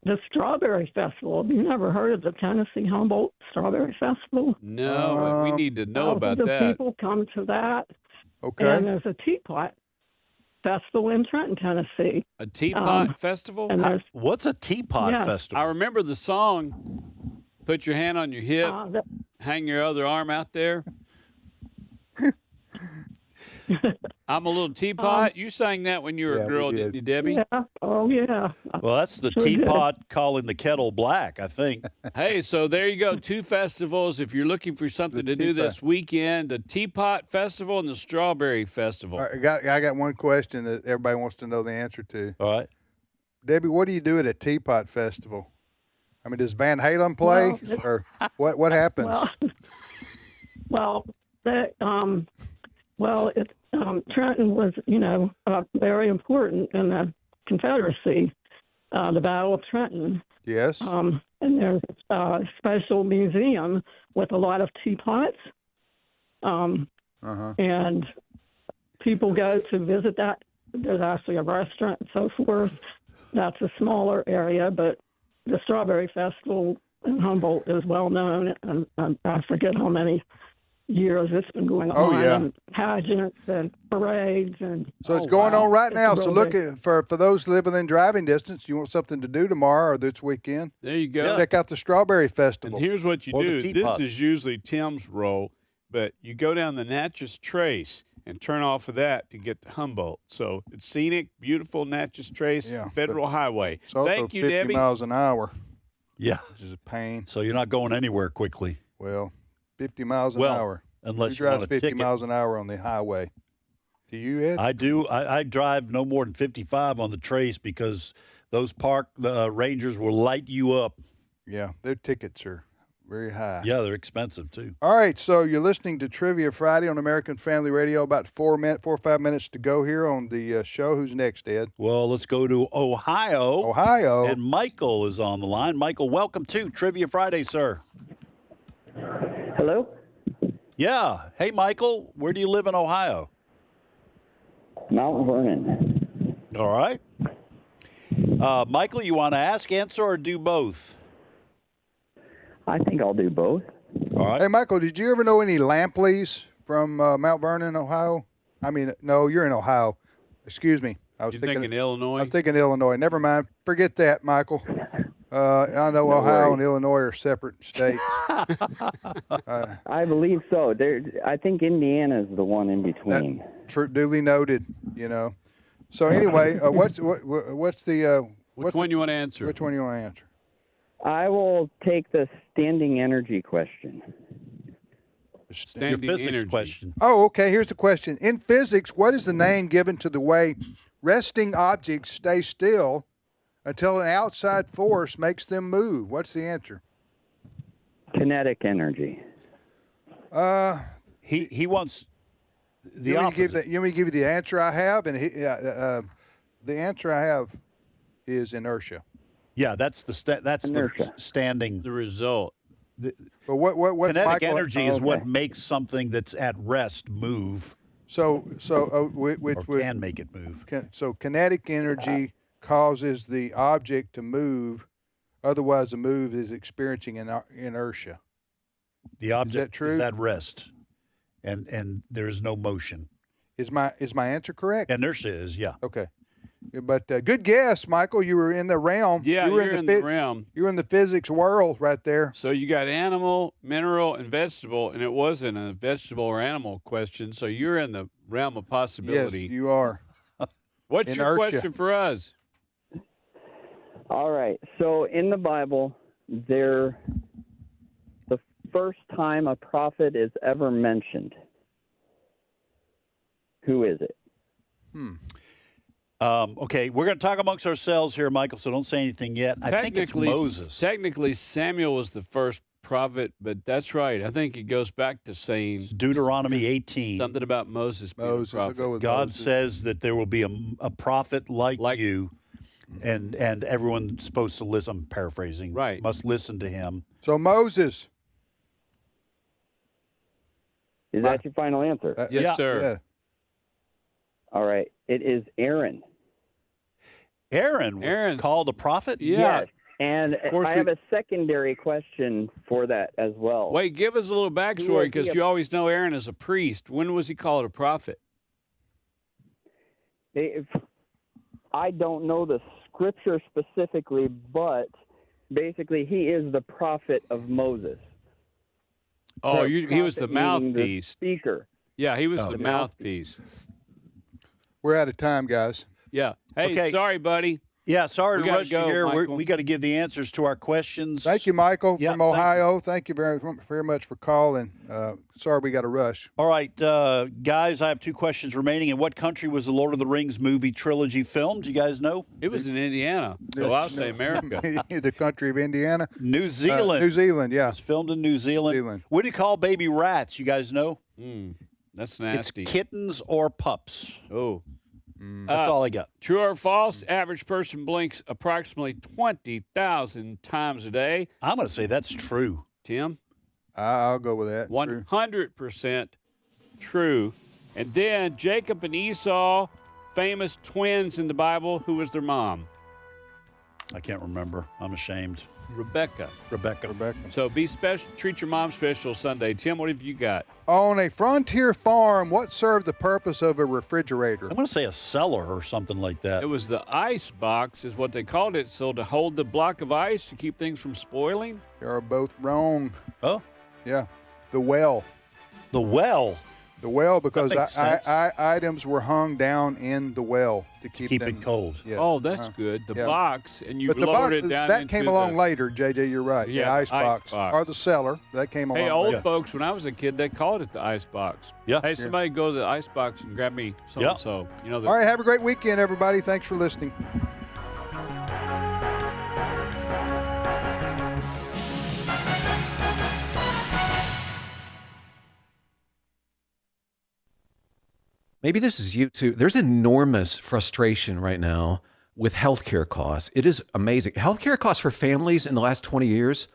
the Strawberry Festival. Have you never heard of the Tennessee Humboldt Strawberry Festival? No, we need to know about the that. People come to that. Okay. And there's a Teapot Festival in Trenton, Tennessee. A Teapot Festival? What's a Teapot Festival? I remember the song, Put Your Hand on Your Hip, Hang Your Other Arm Out There. I'm a little teapot. You sang that when you were a girl, didn't you, Debbie? Yeah. Oh, yeah. Well, that's the teapot calling the kettle black, I think. Hey, so there you go. Two festivals. If you're looking for something to do this weekend, the Teapot Festival and the Strawberry Festival. All right, I got one question that everybody wants to know the answer to. All right. Debbie, what do you do at a Teapot Festival? I mean, does Van Halen play? Or what happens? Trenton was, very important in the Confederacy, the Battle of Trenton. Yes. And there's a special museum with a lot of teapots. And people go to visit that. There's actually a restaurant and so forth. That's a smaller area, but the Strawberry Festival in Humboldt is well known, and I forget how many years it's been going on. Oh, yeah. And pageants and parades and. So it's going on right now. So look big. for those living in driving distance. You want something to do tomorrow or this weekend? There you go. Check out the Strawberry Festival. And here's what you do. This is usually Tim's role, but you go down the Natchez Trace and turn off of that to get to Humboldt. So it's scenic, beautiful Natchez Trace, Federal Highway. It's also Thank you, 50 Debbie. miles an hour. Yeah. Which is a pain. So you're not going anywhere quickly. Well, 50 miles an hour. Unless Who you drives want a 50 ticket. miles an hour on the highway? Do you, Ed? I do. I drive no more than 55 on the Trace because those park rangers will light you up. Yeah, their tickets are very high. Yeah, they're expensive too. All right, so you're listening to Trivia Friday on American Family Radio. About 4 or 5 minutes to go here on the show. Who's next, Ed? Well, let's go to Ohio. Ohio. And Michael is on the line. Michael, welcome to Trivia Friday, sir. Hello? Yeah. Hey, Michael, where do you live in Ohio? Mount Vernon. All right. Michael, you want to ask, answer, or do both? I think I'll do both. All right. Hey, Michael, did you ever know any Lampleys from Mount Vernon, Ohio? I mean, no, you're in Ohio. Excuse me. I was You're thinking Illinois? I was thinking Illinois. Never mind. Forget that, Michael. I know Ohio and Illinois are separate states. I believe so. I think Indiana is the one in between. Duly noted. So anyway, what's the which one you want to answer? Which one you want to answer? I will take the standing energy question. Your physics question. Oh, okay. Here's the question. In physics, what is the name given to the way resting objects stay still until an outside force makes them move? What's the answer? Kinetic energy. He wants the you opposite. Want me to give you the answer I have? And the answer I have is inertia. Yeah, that's the standing. The result. But what kinetic energy is what makes something that's at rest move. Which can make it move. So kinetic energy causes the object to move. Otherwise, the move is experiencing inertia. The object is, that true? Is at rest, and there is no motion. Is my answer correct? Inertia is, yeah. Okay. But good guess, Michael. You were in the realm. Yeah, you're in the realm. You were in the physics world right there. So you got animal, mineral, and vegetable, and it wasn't a vegetable or animal question. So you're in the realm of possibility. Yes, you are. What's your question for us? All right. So in the Bible, the first time a prophet is ever mentioned, who is it? Okay, we're going to talk amongst ourselves here, Michael, so don't say anything yet. I think it's Moses. Technically, Samuel was the first prophet, but that's right. I think it goes back to saying it's Deuteronomy 18. Something about Moses being a prophet. God says that there will be a prophet like you, and everyone's supposed to listen. I'm paraphrasing. Right. Must listen to him. So Moses. Is that your final answer? Yes, sir. Yeah. All right. It is Aaron. Aaron was called a prophet? Yeah. Yes. And I have a secondary question for that as well. Wait, give us a little backstory, because you always know Aaron as a priest. When was he called a prophet? I don't know the scripture specifically, but basically he is the prophet of Moses. Oh, he was the mouthpiece. Speaker. Yeah, he was the mouthpiece. We're out of time, guys. Yeah. Hey, sorry, buddy. Yeah, sorry to rush you here. Michael. We got to give the answers to our questions. Thank you, Michael, from Ohio. Thank you very much for calling. Sorry we got to rush. All right, guys, I have 2 questions remaining. In what country was the Lord of the Rings movie trilogy filmed? Do you guys know? It was in Indiana, so I'll say America. The country of Indiana? New Zealand. New Zealand, yeah. It was filmed in New Zealand. What do you call baby rats? You guys know? That's nasty. It's kittens or pups. Oh. That's all I got. True or false? Average person blinks approximately 20,000 times a day. I'm going to say that's true. Tim? I'll go with that. 100% true. And then Jacob and Esau, famous twins in the Bible. Who was their mom? I can't remember. I'm ashamed. Rebecca. Rebecca. So be special. Treat your mom special Sunday. Tim, what have you got? On a frontier farm, what served the purpose of a refrigerator? I'm going to say a cellar or something like that. It was the ice box is what they called it. So to hold the block of ice to keep things from spoiling. You are both wrong. Oh? Yeah. The well. The well? The well, because items were hung down in the well to keep it cold. Yeah. Oh, that's good. The box, and you but lowered it down. That came along later, JJ. You're right. Yeah, the ice box or the cellar that came along. Hey, old later. folks, when I was a kid, they called it the ice box. Yeah. Hey, somebody go to the ice box and grab me so. You know. All right. Have a great weekend, everybody. Thanks for listening. Maybe this is you too. There's enormous frustration right now with healthcare costs. It is amazing. Healthcare costs for families in the last 20 years